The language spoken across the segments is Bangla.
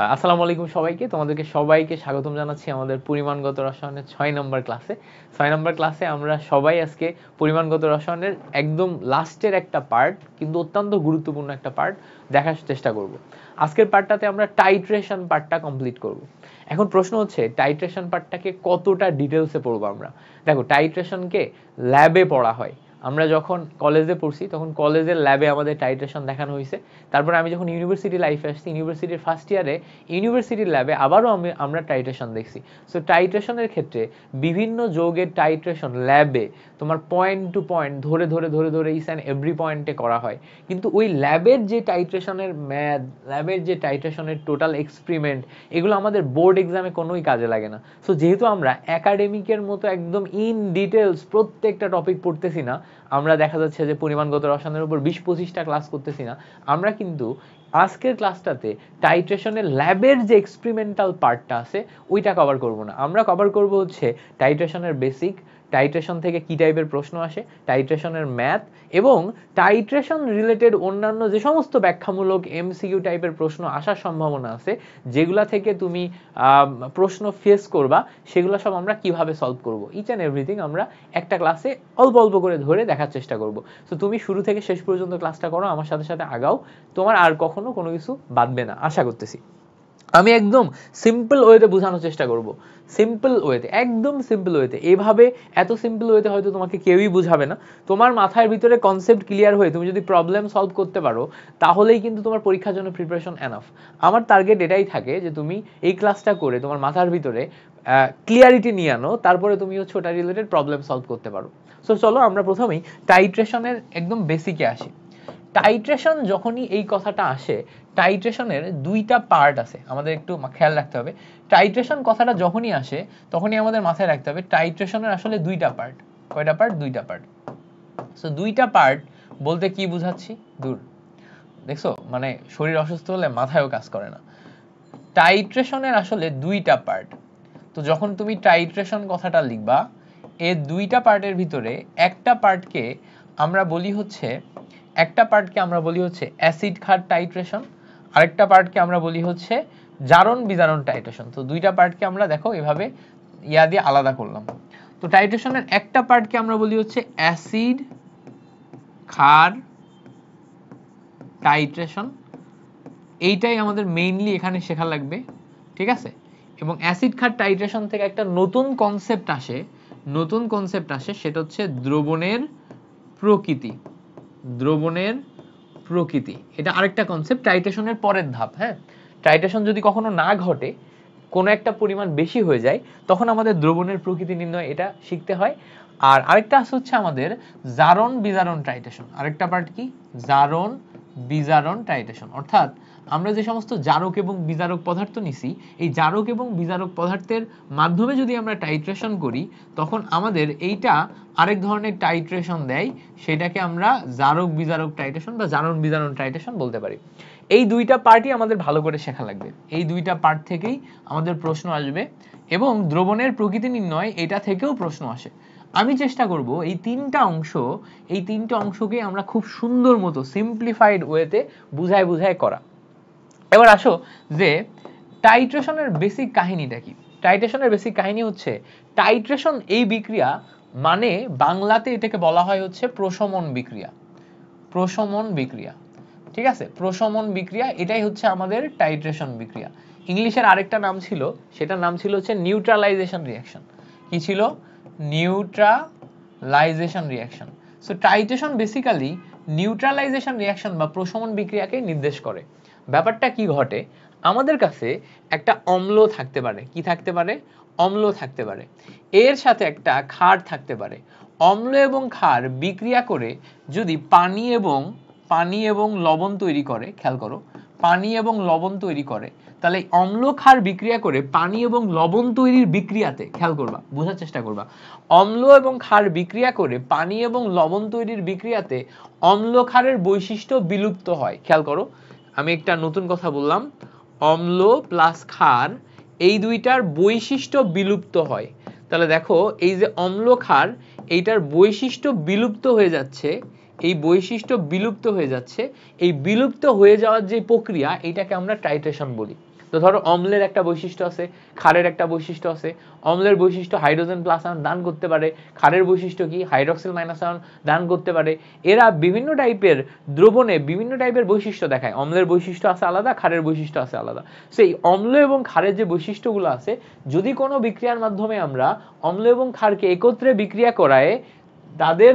আসসালামু আলাইকুম সবাইকে, তোমাদেরকে সবাইকে স্বাগতম জানাচ্ছি আমাদের পরিমাণগত রসায়নের 6 নম্বর ক্লাসে। 6 নম্বর ক্লাসে আমরা সবাই আজকে পরিমাণগত রসায়নের একদম লাস্টের একটা পার্ট, কিন্তু অত্যন্ত গুরুত্বপূর্ণ একটা পার্ট দেখার চেষ্টা করব। আজকের পার্টটাতে আমরা টাইট্রেশন পার্টটা কমপ্লিট করব। এখন প্রশ্ন হচ্ছে টাইট্রেশন পার্টটাকে কতটা ডিটেলসে পড়বো আমরা। দেখো, টাইট্রেশনকে ল্যাবে পড়া হয়। আমরা যখন কলেজে পড়ছি তখন কলেজের ল্যাবে আমাদের টাইট্রেশন দেখানো হয়েছে। তারপরে আমি যখন ইউনিভার্সিটি লাইফে আসছি, ইউনিভার্সিটির ফার্স্ট ইয়ারে ইউনিভার্সিটির ল্যাবে আবারও আমরা টাইট্রেশন দেখছি। সো টাইট্রেশনের ক্ষেত্রে বিভিন্ন যৌগের টাইট্রেশন ল্যাবে তোমার পয়েন্ট টু পয়েন্ট ধরে ধরে ধরে ধরে ইচ অ্যান্ড এভরি পয়েন্টে করা হয়। কিন্তু ওই ল্যাবের যে টাইট্রেশনের ম্যাথ, ল্যাবের যে টাইট্রেশনের টোটাল এক্সপেরিমেন্ট, এগুলো আমাদের বোর্ড এক্সামে কোনোই কাজে লাগে না। সো যেহেতু আমরা একাডেমিকের মতো একদম ইন ডিটেলস প্রত্যেকটা টপিক পড়তেছি না, আমরা দেখা যাচ্ছে যে পরিমাণগত রসায়নের উপর 20-25টা ক্লাস করতেছি না, আমরা কিন্তু আজকের ক্লাসটাতে টাইট্রেশনের ল্যাবের যে এক্সপেরিমেন্টাল পার্টটা আছে ওইটা কভার করব না। আমরা কভার করব হচ্ছে টাইট্রেশনের বেসিক, টাইট্রেশন থেকে কি টাইপের প্রশ্ন আসে, টাইট্রেশনের ম্যাথ এবং টাইট্রেশন রিলেটেড অন্যান্য যে সমস্ত ব্যাখ্যামূলক এমসিকিউ টাইপের প্রশ্ন আসার সম্ভাবনা আছে, যেগুলা থেকে তুমি প্রশ্ন ফেস করবা, সেগুলো সব আমরা কিভাবে সলভ করব, ইচ অ্যান্ড এভরিথিং আমরা একটা ক্লাসে অল্প অল্প করে ধরে দেখার চেষ্টা করব। সো তুমি শুরু থেকে শেষ পর্যন্ত ক্লাসটা করো, আমার সাথে সাথে আগাও, তোমার আর কখনো কোনো কিছু বাদবে না আশা করতেছি। আমি একদম সিম্পল ওয়েতে বোঝানোর চেষ্টা করব, সিম্পল ওয়েতে, একদম সিম্পল ওয়েতে। এইভাবে এত সিম্পল ওয়েতে হয়তো তোমাকে কেউই বুঝাবে না। তোমার মাথার ভিতরে কনসেপ্ট ক্লিয়ার হয়ে তুমি যদি প্রবলেম সলভ করতে পারো, তাহলেই কিন্তু তোমার পরীক্ষার জন্য প্রিপারেশন এনাফ। আমার টার্গেট এটাই থাকে যে তুমি এই ক্লাসটা করে তোমার মাথার ভিতরে ক্লিয়ারিটি নিয়ে আনো, তারপরে তুমি হচ্ছে ওটা রিলেটেড প্রবলেম সলভ করতে পারো। সো চলো আমরা প্রথমেই টাইট্রেশনের একদম বেসিকে আসি। টাইট্রেশন যখনই এই কথাটা আসে, টাইট্রেশনের দুইটা পার্ট আছে, আমাদের একটু খেয়াল রাখতে হবে। টাইট্রেশন কথাটা যখনই আসে তখনই আমাদের মাথায় রাখতে হবে টাইট্রেশনের আসলে দুইটা পার্ট। কয়টা পার্ট? দুইটা পার্ট। সো দুইটা পার্ট বলতে কি বুঝাচ্ছি? দূর, দেখছো, মানে শরীর অসুস্থ হলে মাথায়ও কাজ করে না। টাইট্রেশনের আসলে দুইটা পার্ট। তো যখন তুমি টাইট্রেশন কথাটা লিখবা, এই দুইটা পার্টের ভিতরে একটা পার্টকে আমরা বলি হচ্ছে অ্যাসিড ক্ষার টাইট্রেশন, আরেকটা পার্টকে আমরা বলি হচ্ছে জারণ বিজারণ টাইট্রেশন। তো দুইটা পার্টকে আমরা দেখো এভাবে ইয়া দিয়ে আলাদা করলাম। তো টাইট্রেশনের একটা পার্টকে আমরা বলি হচ্ছে অ্যাসিড ক্ষার টাইট্রেশন, এইটাই আমাদের মেইনলি এখানে শেখা লাগবে, ঠিক আছে? এবং অ্যাসিড ক্ষার টাইট্রেশন থেকে একটা নতুন কনসেপ্ট আসে, সেটা হচ্ছে দ্রবণের প্রকৃতি। দ্রবণের প্রকৃতি, এটা আরেকটা কনসেপ্ট, টাইট্রেশনের পরের ধাপ। হ্যাঁ, টাইট্রেশন যদি কখনো না ঘটে, কোনো একটা পরিমাণ বেশি হয়ে যায়, তখন আমাদের দ্রবণের প্রকৃতি নির্ণয় এটা শিখতে হয়। আর আরেকটা হচ্ছে আমাদের জারণ বিজারণ টাইট্রেশন। আরেকটা পার্ট কি? জারণ বিজারণ টাইট্রেশন। অর্থাৎ আমরা যে সমস্ত জারক এবং বিজারক পদার্থ নিছি, এই জারক এবং বিজারক পদার্থের মাধ্যমে যদি আমরা টাইট্রেশন করি, তখন আমাদের এইটা আরেক ধরনের টাইট্রেশন দেয়, সেটাকে আমরা জারক বিজারক টাইট্রেশন বা জারণ বিজারণ টাইট্রেশন বলতে পারি। এই দুইটা পার্টই আমাদের ভালো করে শেখা লাগবে, এই দুইটা পার্ট থেকেই আমাদের প্রশ্ন আসবে। এবং দ্রবণের প্রকৃতি নির্ণয়, এটা থেকেও প্রশ্ন আসে। আমি চেষ্টা করব এই তিনটা অংশকে আমরা খুব সুন্দর মতো সিম্পলিফাইড ওয়েতে বুঝায় করা। এবার আসো যে টাইট্রেশনের বেসিক কাহিনীটা কি। টাইট্রেশনের বেসিক কাহিনী হচ্ছে, টাইট্রেশন এই বিক্রিয়া, মানে বাংলাতে এটাকে বলা হয় হচ্ছে প্রশমন বিক্রিয়া। প্রশমন বিক্রিয়া, ঠিক আছে? প্রশমন বিক্রিয়া, এটাই হচ্ছে আমাদের টাইট্রেশন বিক্রিয়া। ইংলিশের আরেকটা নাম ছিল, সেটার নাম ছিল হচ্ছে নিউট্রালাইজেশন রিঅ্যাকশন। কি ছিল? Neutralisation reaction. So titration basically neutralisation reaction বা প্রশমন বিক্রিয়াকে নির্দেশ করে। ব্যাপারটা কি ঘটে, আমাদের কাছে একটা অম্ল থাকতে পারে। কি থাকতে পারে? অম্ল থাকতে পারে। এর সাথে একটা ক্ষার থাকতে পারে। অম্ল এবং ক্ষার বিক্রিয়া করে যদি পানি এবং লবণ তৈরি করে, খেয়াল করো, পানি এবং লবণ তৈরি করে, তাহলে অম্ল ক্ষার বিক্রিয়া করে পানি এবং লবণ তৈরির বিক্রিয়াতে, খেয়াল করবা, বোঝার চেষ্টা করবা, অম্ল এবং ক্ষার বিক্রিয়া করে পানি এবং লবণ তৈরির বিক্রিয়াতে অম্ল ক্ষারের বৈশিষ্ট্য বিলুপ্ত হয়। খেয়াল করো, আমি একটা নতুন কথা বললাম, অম্ল প্লাস ক্ষার, এই দুইটার বৈশিষ্ট্য বিলুপ্ত হয়। তাহলে দেখো, এই যে অম্ল ক্ষার, এইটার বৈশিষ্ট্য বিলুপ্ত হয়ে যাচ্ছে, এই বৈশিষ্ট্য বিলুপ্ত হয়ে যাচ্ছে, এই বিলুপ্ত হয়ে যাওয়ার যে প্রক্রিয়া এটাকে আমরা টাইট্রেশন বলি। তো ধরো অম্লের একটা বৈশিষ্ট্য আছে, ক্ষারের একটা বৈশিষ্ট্য আছে। অম্লের বৈশিষ্ট্য হাইড্রোজেন প্লাস আয়ন দান করতে পারে, ক্ষারের বৈশিষ্ট্য কি হাইড্রক্সিল মাইনাস আয়ন দান করতে পারে। এরা বিভিন্ন টাইপের দ্রবণে বিভিন্ন টাইপের বৈশিষ্ট্য দেখায়। অম্লের বৈশিষ্ট্য আছে আলাদা, ক্ষারের বৈশিষ্ট্য আছে আলাদা। সেই অম্ল এবং ক্ষারের যে বৈশিষ্ট্যগুলো আছে, যদি কোনো বিক্রিয়ার মাধ্যমে আমরা অম্ল এবং ক্ষারকে একত্রে বিক্রিয়া করায় তাদের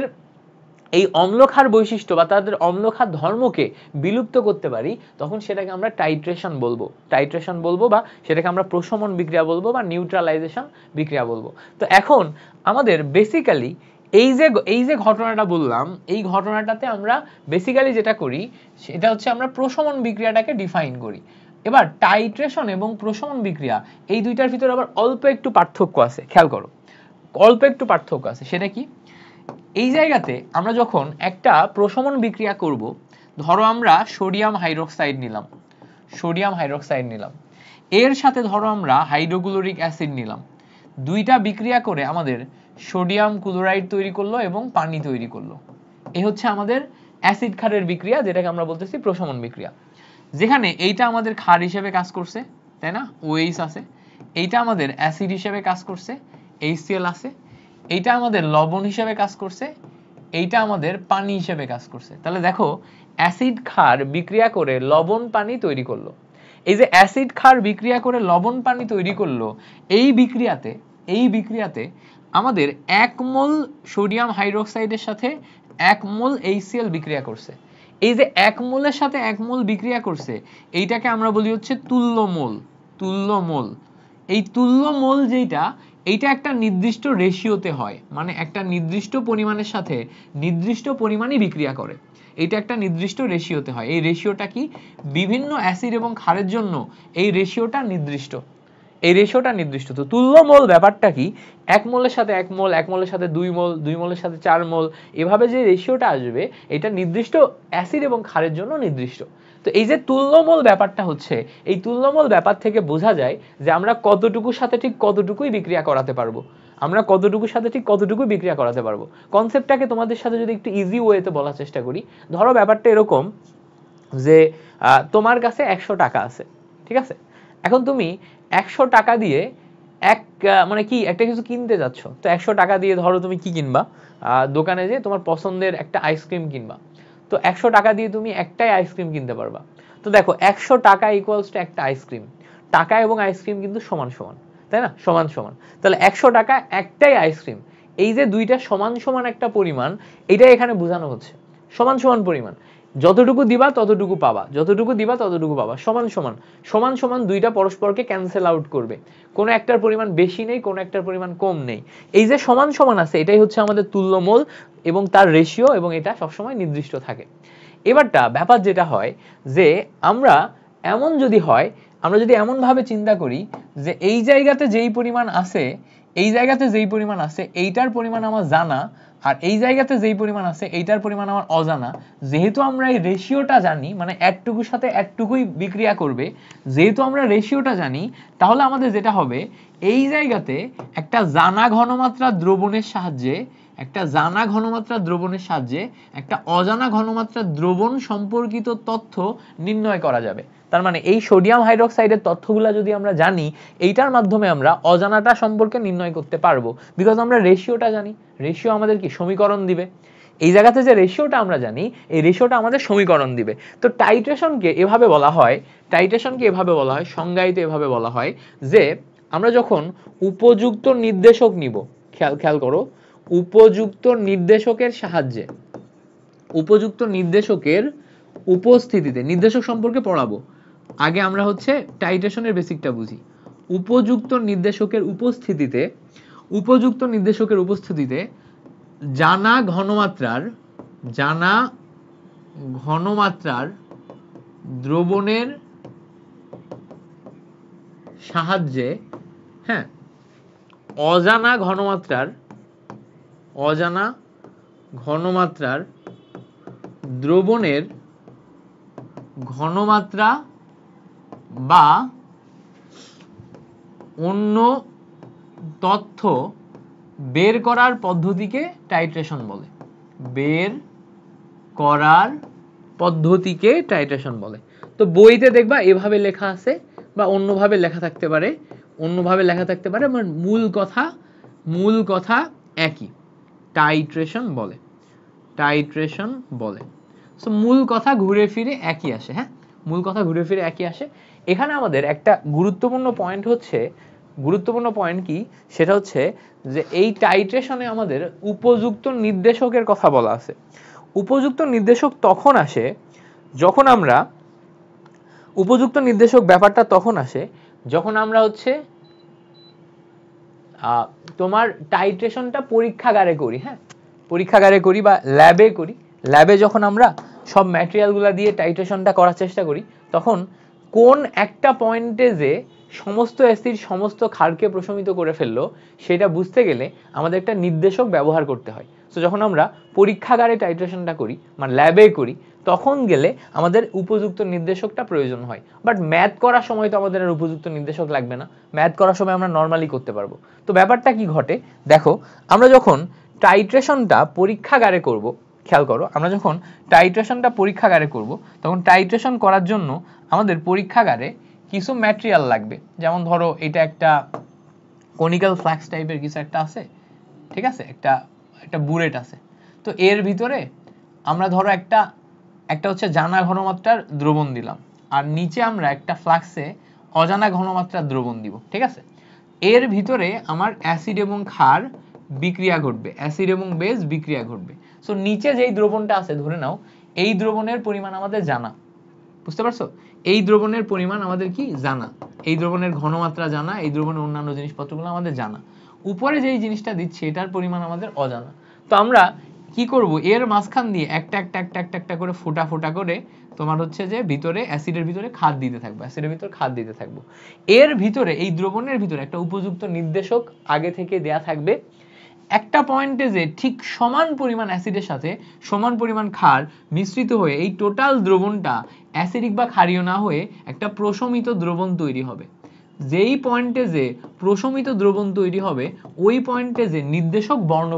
এই অম্লক্ষার বৈশিষ্ট্য বা তাদের অম্লক্ষার ধর্মকে বিলুপ্ত করতে পারি, তখন সেটাকে আমরা টাইট্রেশন বলবো। টাইট্রেশন বলবো বা সেটাকে আমরা প্রশমন বিক্রিয়া বলবো বা নিউট্রালাইজেশন বিক্রিয়া বলবো। তো এখন আমাদের বেসিক্যালি এই যে ঘটনাটা বললাম, এই ঘটনাটাতে আমরা বেসিক্যালি যেটা করি সেটা হচ্ছে আমরা প্রশমন বিক্রিয়াটাকে ডিফাইন করি। এবার টাইট্রেশন এবং প্রশমন বিক্রিয়া এই দুইটার ভিতরে আবার অল্প একটু পার্থক্য আছে, খেয়াল করো, অল্প একটু পার্থক্য আছে। সেটা কি? এই জায়গাতে আমরা যখন একটা প্রশমন বিক্রিয়া করব, ধরো আমরা সোডিয়াম হাইড্রোক্সাইড নিলাম, সোডিয়াম হাইড্রোক্সাইড নিলাম, এর সাথে ধরো আমরা হাইড্রোক্লোরিক অ্যাসিড নিলাম, দুইটা বিক্রিয়া করে আমাদের সোডিয়াম ক্লোরাইড তৈরি করলো এবং পানি তৈরি করলো। এই হচ্ছে আমাদের অ্যাসিড ক্ষারের বিক্রিয়া, যেটাকে আমরা বলতেছি প্রশমন বিক্রিয়া। যেখানে এইটা আমাদের ক্ষার হিসেবে কাজ করছে, তাই না, OH আছে। এইটা আমাদের অ্যাসিড হিসেবে কাজ করছে, HCl আছে। এইটা আমাদের লবণ হিসেবে কাজ করছে, এইটা আমাদের পানি হিসেবে কাজ করছে। তাহলে দেখো অ্যাসিড ক্ষার বিক্রিয়া করে লবণ পানি তৈরি করলো। এই যে অ্যাসিড ক্ষার বিক্রিয়া করে লবণ পানি তৈরি করলো, এই বিক্রিয়াতে আমাদের 1 মোল সোডিয়াম হাইড্রোক্সাইডের সাথে 1 মোল HCl বিক্রিয়া করছে। এই যে 1 মোলের সাথে 1 মোল বিক্রিয়া করছে, এইটাকে আমরা বলি হচ্ছে তুল্য মোল। তুল্য মোল, এই তুল্য মোল যেটা, এইটা একটা নির্দিষ্ট রেশিওতে হয়, মানে একটা নির্দিষ্ট পরিমাণের সাথে নির্দিষ্ট পরিমাণই বিক্রিয়া করে। এটা একটা নির্দিষ্ট রেশিওতে হয়। এই রেশিওটা কি? বিভিন্ন অ্যাসিড এবং ক্ষারের জন্য এই রেশিওটা নির্দিষ্ট, এই রেশিওটা নির্দিষ্ট। তো তুল্য মোল ব্যাপারটা কি? 1 মোলের সাথে 1 মোল, 1 মোলের সাথে 2 মোল, 2 মোলের সাথে 4 মোল, এভাবে যে রেশিওটা আসবে এটা নির্দিষ্ট অ্যাসিড এবং ক্ষারের জন্য নির্দিষ্ট। তো এই যে তুল্যমোল ব্যাপারটা হচ্ছে, এই তুল্যমোল ব্যাপার থেকে বোঝা যায় যে আমরা কতটুকুর সাথে ঠিক কতটুকুই বিক্রিয়া করাতে পারবো, আমরা কতটুকুর সাথে ঠিক কতটুকুই বিক্রিয়া করাতে পারবো। কনসেপ্টটাকে তোমাদের সাথে যদি একটু ইজি ওয়েতে বলার চেষ্টা করি, ধরো ব্যাপারটা এরকম যে তোমার কাছে 100 টাকা আছে, ঠিক আছে? এখন তুমি 100 টাকা দিয়ে মানে কি একটা কিছু কিনতে যাচ্ছ। তো 100 টাকা দিয়ে ধরো তুমি কি কিনবা, দোকানে যে তোমার পছন্দের একটা আইসক্রিম কিনবা। তো 100 টাকা দিয়ে তুমি একটাই আইসক্রিম কিনতে পারবা। তো দেখো 100 টাকা ইকুয়ালস টু একটা আইসক্রিম। টাকা এবং আইসক্রিম কিন্তু সমান সমান, তাই না? সমান সমান। তাহলে 100 টাকা একটাই আইসক্রিম, এই যে দুইটা সমান সমান একটা পরিমাণ, এটাই এখানে বোঝানো হচ্ছে। সমান সমান পরিমাণ, যতটুকু দিবা ততটুকু পাবা, যতটুকু দিবা ততটুকু পাবা, সমান সমান। সমান সমান দুইটা পরস্পরকে ক্যান্সেল আউট করবে, কোনো একটার পরিমাণ বেশি নেই, কোনো একটার পরিমাণ কম নেই। এই যে সমান সমান আছে, এটাই হচ্ছে আমাদের তুল্যমোল এবং তার রেশিও, এবং এটা সবসময় নির্দিষ্ট থাকে। এবারটা ব্যাপার যেটা হয় যে আমরা এমন যদি হয়, আমরা যদি এমন ভাবে চিন্তা করি যে এই জায়গাতে যেই পরিমাণ আছে, এই জায়গাতে যেই পরিমাণ আছে এইটার পরিমাণ আমার জানা, আর এই জায়গাতে যেই পরিমাণ আছে এইটার পরিমাণ আমার অজানা। যেহেতু আমরা এই রেশিওটা জানি, মানে একটুকুর সাথে একটুকুই বিক্রিয়া করবে, যেহেতু আমরা রেশিওটা জানি, তাহলে আমাদের যেটা হবে, এই জায়গাতে একটা জানা ঘনমাত্রা দ্রবণের সাহায্যে, একটা জানা ঘনমাত্রা দ্রবণের সাহায্যে একটা অজানা ঘনমাত্রা দ্রবণ সম্পর্কিত তথ্য নির্ণয় করা যাবে। তার মানে এই সোডিয়াম হাইড্রোক্সাইডের তথ্যগুলো যদি আমরা জানি, এইটার মাধ্যমে আমরা অজানাটা সম্পর্কে নির্ণয় করতে পারবো, বিকজ আমরা রেশিওটা জানি। রেশিও আমাদের কি সমীকরণ দিবে, এই জায়গাতে যে রেশিওটা আমরা জানি, এই রেশিওটা আমাদের সমীকরণ দিবে। তো টাইট্রেশনকে এভাবে বলা হয়, টাইট্রেশনকে এভাবে বলা হয়, সংজ্ঞায়িত এভাবে বলা হয় যে আমরা যখন উপযুক্ত নির্দেশক নিব, খেয়াল করো, উপযুক্ত নির্দেশকের সাহায্যে, উপযুক্ত নির্দেশকের উপস্থিতিতে, নির্দেশক সম্পর্কে পড়াবো, আগে আমরা হচ্ছে টাইট্রেশনের বেসিকটা বুঝি। উপযুক্ত নির্দেশকের উপস্থিতিতে, উপযুক্ত নির্দেশকের উপস্থিতিতে জানা ঘনমাত্রার দ্রবণের সাহায্যে, হ্যাঁ, অজানা ঘনমাত্রার দ্রবণের ঘনমাত্রা বা অন্য তথ্য বের করার পদ্ধতিকে টাইট্রেশন বলে। বের করার পদ্ধতিকে টাইট্রেশন বলে। তো বইতে দেখবা এভাবে লেখা আছে বা অন্যভাবে লেখা থাকতে পারে, মানে মূল কথা একই, টাইট্রেশন বলে, সো মূল কথা ঘুরে ফিরে একই আসে। হ্যাঁ, মূল কথা ঘুরে ফিরে একই আসে। এখানে আমাদের একটা গুরুত্বপূর্ণ পয়েন্ট কি, সেটা হচ্ছে যে এই টাইট্রেশনে আমাদের উপযুক্ত নির্দেশকের কথা বলা আছে। উপযুক্ত নির্দেশক তখন আসে যখন আমরা হচ্ছে তোমার টাইট্রেশনটা পরীক্ষাগারে করি। হ্যাঁ, পরীক্ষাগারে করি বা ল্যাবে করি। ল্যাবে যখন আমরা সব ম্যাটেরিয়ালগুলো দিয়ে টাইট্রেশনটা করার চেষ্টা করি, তখন কোন একটা পয়েন্টে যে সমস্ত অ্যাসিড সমস্ত ক্ষারকে প্রশমিত করে ফেললো সেটা বুঝতে গেলে আমাদের একটা নির্দেশক ব্যবহার করতে হয়। তো যখন আমরা পরীক্ষাগারে টাইট্রেশনটা করি মানে ল্যাবে করি, তখন গেলে আমাদের উপযুক্ত নির্দেশকটা প্রয়োজন হয়। বাট ম্যাথ করার সময় তো আমাদের আর উপযুক্ত নির্দেশক লাগবে না, ম্যাথ করার সময় আমরা নর্মালি করতে পারবো। তো ব্যাপারটা কি ঘটে দেখো, আমরা যখন টাইট্রেশনটা পরীক্ষাগারে করব, খেয়াল করো, আমরা যখন টাইট্রেশনটা পরীক্ষাগারে করব, তখন টাইট্রেশন করার জন্য আমাদের পরীক্ষাগারে কিছু ম্যাটেরিয়াল লাগবে। যেমন ধরো এটা একটা কনিক্যাল ফ্লাক্স টাইপের কিছু একটা আছে, ঠিক আছে, একটা বুলেট আছে। তো এর ভিতরে আমরা ধরো একটা হচ্ছে জানা ঘনমাত্রার দ্রবণ দিলাম, আর নিচে আমরা একটা ফ্লাক্সে অজানা ঘনমাত্রার দ্রবণ দিব, ঠিক আছে। এর ভিতরে আমার অ্যাসিড এবং ক্ষার বিক্রিয়া ঘটবে, অ্যাসিড এবং বেস বিক্রিয়া ঘটবে। সো নিচে যেই দ্রবণটা আছে ধরে নাও এই দ্রবণের পরিমাণ আমাদের জানা, বুঝতে পারছো? এই দ্রবণের পরিমাণ আমাদের কি জানা, এই দ্রবণের ঘনমাত্রা জানা, এই দ্রবণের অন্যান্য জিনিসপত্রগুলো আমাদের জানা। উপরে যেই জিনিসটা দিচ্ছে এটার পরিমাণ আমাদের অজানা। তো আমরা কি করব, এর মাঝখান দিয়ে একটা করে ফোঁটা করে তোমার হচ্ছে যে ভিতরে অ্যাসিডের ভিতরে খাদ দিতে থাকবো, এর ভিতরে এই দ্রবণের ভিতরে একটা উপযুক্ত নির্দেশক আগে থেকে দেয়া থাকবে। একটা পয়েন্টে যে ঠিক সমান পরিমাণ অ্যাসিডের সাথে সমান পরিমাণ ক্ষার মিশ্রিত হয়ে এই টোটাল দ্রবণটা অ্যাসিডিক বা ক্ষারীয় না হয়ে একটা প্রশমিত দ্রবণ তৈরি হবে। যেই পয়েন্টে যে প্রশমিত দ্রবণ তৈরি হবে ওই পয়েন্টে যে নির্দেশক বর্ণ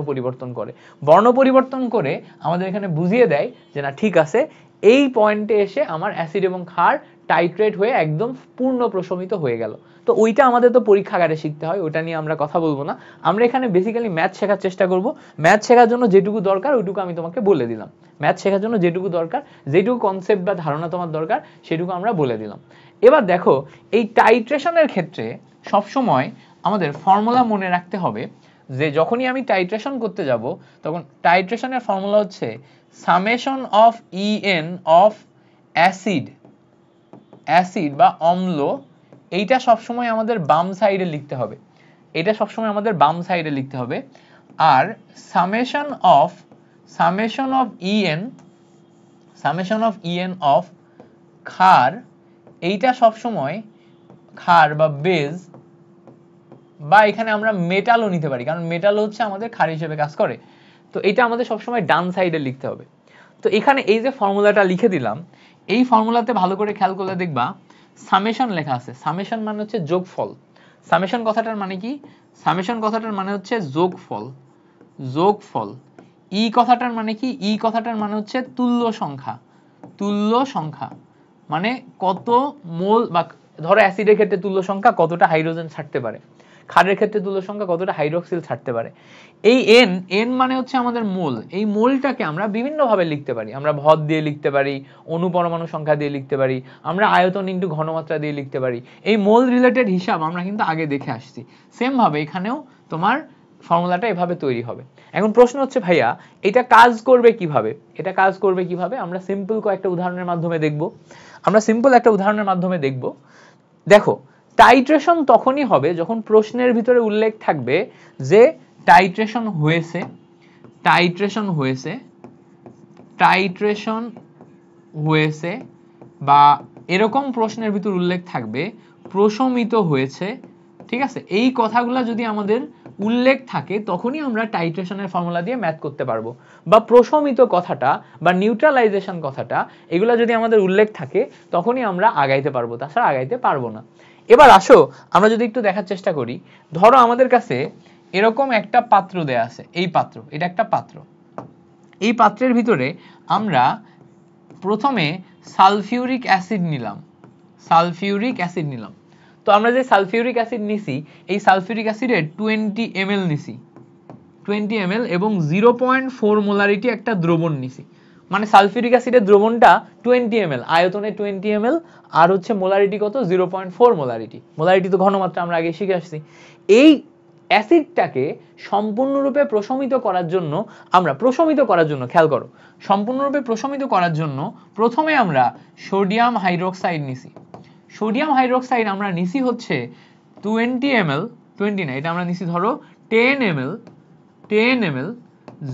পরিবর্তন করে, বর্ণ পরিবর্তন করে আমাদের এখানে বুঝিয়ে দেয় যে না ঠিক আছে, এই পয়েন্টে এসে আমার অ্যাসিড এবং ক্ষার টাইট্রেট হয়ে একদম পূর্ণ প্রশমিত হয়ে গেল। তো ওইটা আমাদের তো পরীক্ষাগারে শিখতে হয়, ওটা নিয়ে আমরা কথা বলবো না। আমরা এখানে বেসিক্যালি ম্যাথ শেখার চেষ্টা করব। ম্যাথ শেখার জন্য যেটুকু দরকার ওইটুকু আমি তোমাকে বলে দিলাম, ম্যাথ শেখার জন্য যেটুকু দরকার, যেটুকু কনসেপ্ট বা ধারণা তোমার দরকার সেটুকু আমরা বলে দিলাম। এবার দেখো, এই টাইট্রেশনের ক্ষেত্রে সবসময় আমাদের ফর্মুলা মনে রাখতে হবে যে যখনই আমি টাইট্রেশন করতে যাব তখন টাইট্রেশনের ফর্মুলা হচ্ছে summation of EN of acid বা অম্ল, এইটা সবসময় আমাদের বাম সাইডে লিখতে হবে, আর সামেশন অফ ইএন অফ ক্ষার, এইটা সবসময় ক্ষার বা বেজ, বা এখানে আমরা মেটালও নিতে পারি কারণ মেটাল হচ্ছে আমাদের ক্ষার হিসেবে কাজ করে। তো এটা আমাদের সবসময় ডান সাইডে লিখতে হবে। তো এখানে এই যে ফর্মুলাটা লিখে দিলাম, এই ফর্মুলাতে ভালো করে খেয়াল করলে দেখবা সামেশন লেখা আছে। সামেশন মানে হচ্ছে যোগফল। সামেশন কথাটার মানে কি? সামেশন কথাটার মানে হচ্ছে যোগফল। ই কথাটার মানে কি? ই কথাটার মানে হচ্ছে তুল্য সংখ্যা মানে কত মোল, বা ধরো অ্যাসিডের ক্ষেত্রে তুল্য সংখ্যা কতটা হাইড্রোজেন ছাড়তে পারে, ক্ষারের ক্ষেত্রে তুল্য সংখ্যা কতটা হাইড্রোক্সিল ছাড়তে পারে। এই এন মানে হচ্ছে আমাদের মোল। এই মোলটাকে আমরা বিভিন্ন ভাবে লিখতে পারি, আমরা ভর দিয়ে লিখতে পারি, অনুপরমাণু সংখ্যা দিয়ে লিখতে পারি, আমরা আয়তন ইনটু ঘনমাত্রা দিয়ে লিখতে পারি। এই মোল রিলেটেড হিসাব আমরা কিন্তু আগে দেখে আসছি। সেম ভাবে এখানেও তোমার ফর্মুলাটা এভাবে তৈরি হবে। এখন প্রশ্ন হচ্ছে ভাইয়া এটা কাজ করবে কিভাবে? আমরা সিম্পল একটা উদাহরণের মাধ্যমে দেখব। দেখো, টাইট্রেশন তখনই হবে যখন প্রশ্নের ভিতরে উল্লেখ থাকবে যে টাইট্রেশন হয়েছে, বা এরকম প্রশ্নের ভিতর উল্লেখ থাকবে প্রশমিত হয়েছে, ঠিক আছে। এই কথাগুলো যদি আমাদের উল্লেখ থাকে তখনই আমরা টাইট্রেশনের ফর্মুলা দিয়ে ম্যাথ করতে পারবো। বা প্রশমিত কথাটা বা নিউট্রালাইজেশন কথাটা এগুলো যদি আমাদের উল্লেখ থাকে তখনই আমরা আগাইতে পারবো, তাছাড়া আগাইতে পারবো না। এবার আসো আমরা যদি একটু দেখার চেষ্টা করি, ধরো আমাদের কাছে এরকম একটা পাত্র দেয়া আছে, এই পাত্র, এটা একটা পাত্র। এই পাত্রের ভিতরে আমরা প্রথমে সালফিউরিক অ্যাসিড নিলাম, সালফিউরিক অ্যাসিড নিলাম। তো আমরা যে সালফিউরিক অ্যাসিড নিছি, এই সালফিউরিক অ্যাসিডের 20 ml নিছি, 20 ml এবং 0.4 মোলারিটি একটা দ্রবণ নিছি। মানে সালফিউরিক অ্যাসিডের দ্রবণটা 20 ml, আয়তনে 20 ml, আর হচ্ছে মোলারিটি কত, 0.4 মোলারিটি। মোলারিটি তো ঘনমাত্রা আমরা আগে শিখে আসছি। এই অ্যাসিডটাকে সম্পূর্ণরূপে প্রশমিত করার জন্য আমরা, প্রশমিত করার জন্য খেয়াল করো, সম্পূর্ণরূপে প্রশমিত করার জন্য প্রথমে আমরা সোডিয়াম হাইড্রোক্সাইড নিছি। সোডিয়াম হাইড্রোক্সাইড আমরা নিছি হচ্ছে 20 ml, 20 না, এটা আমরা নিছি ধরো 10 ml, 10 ml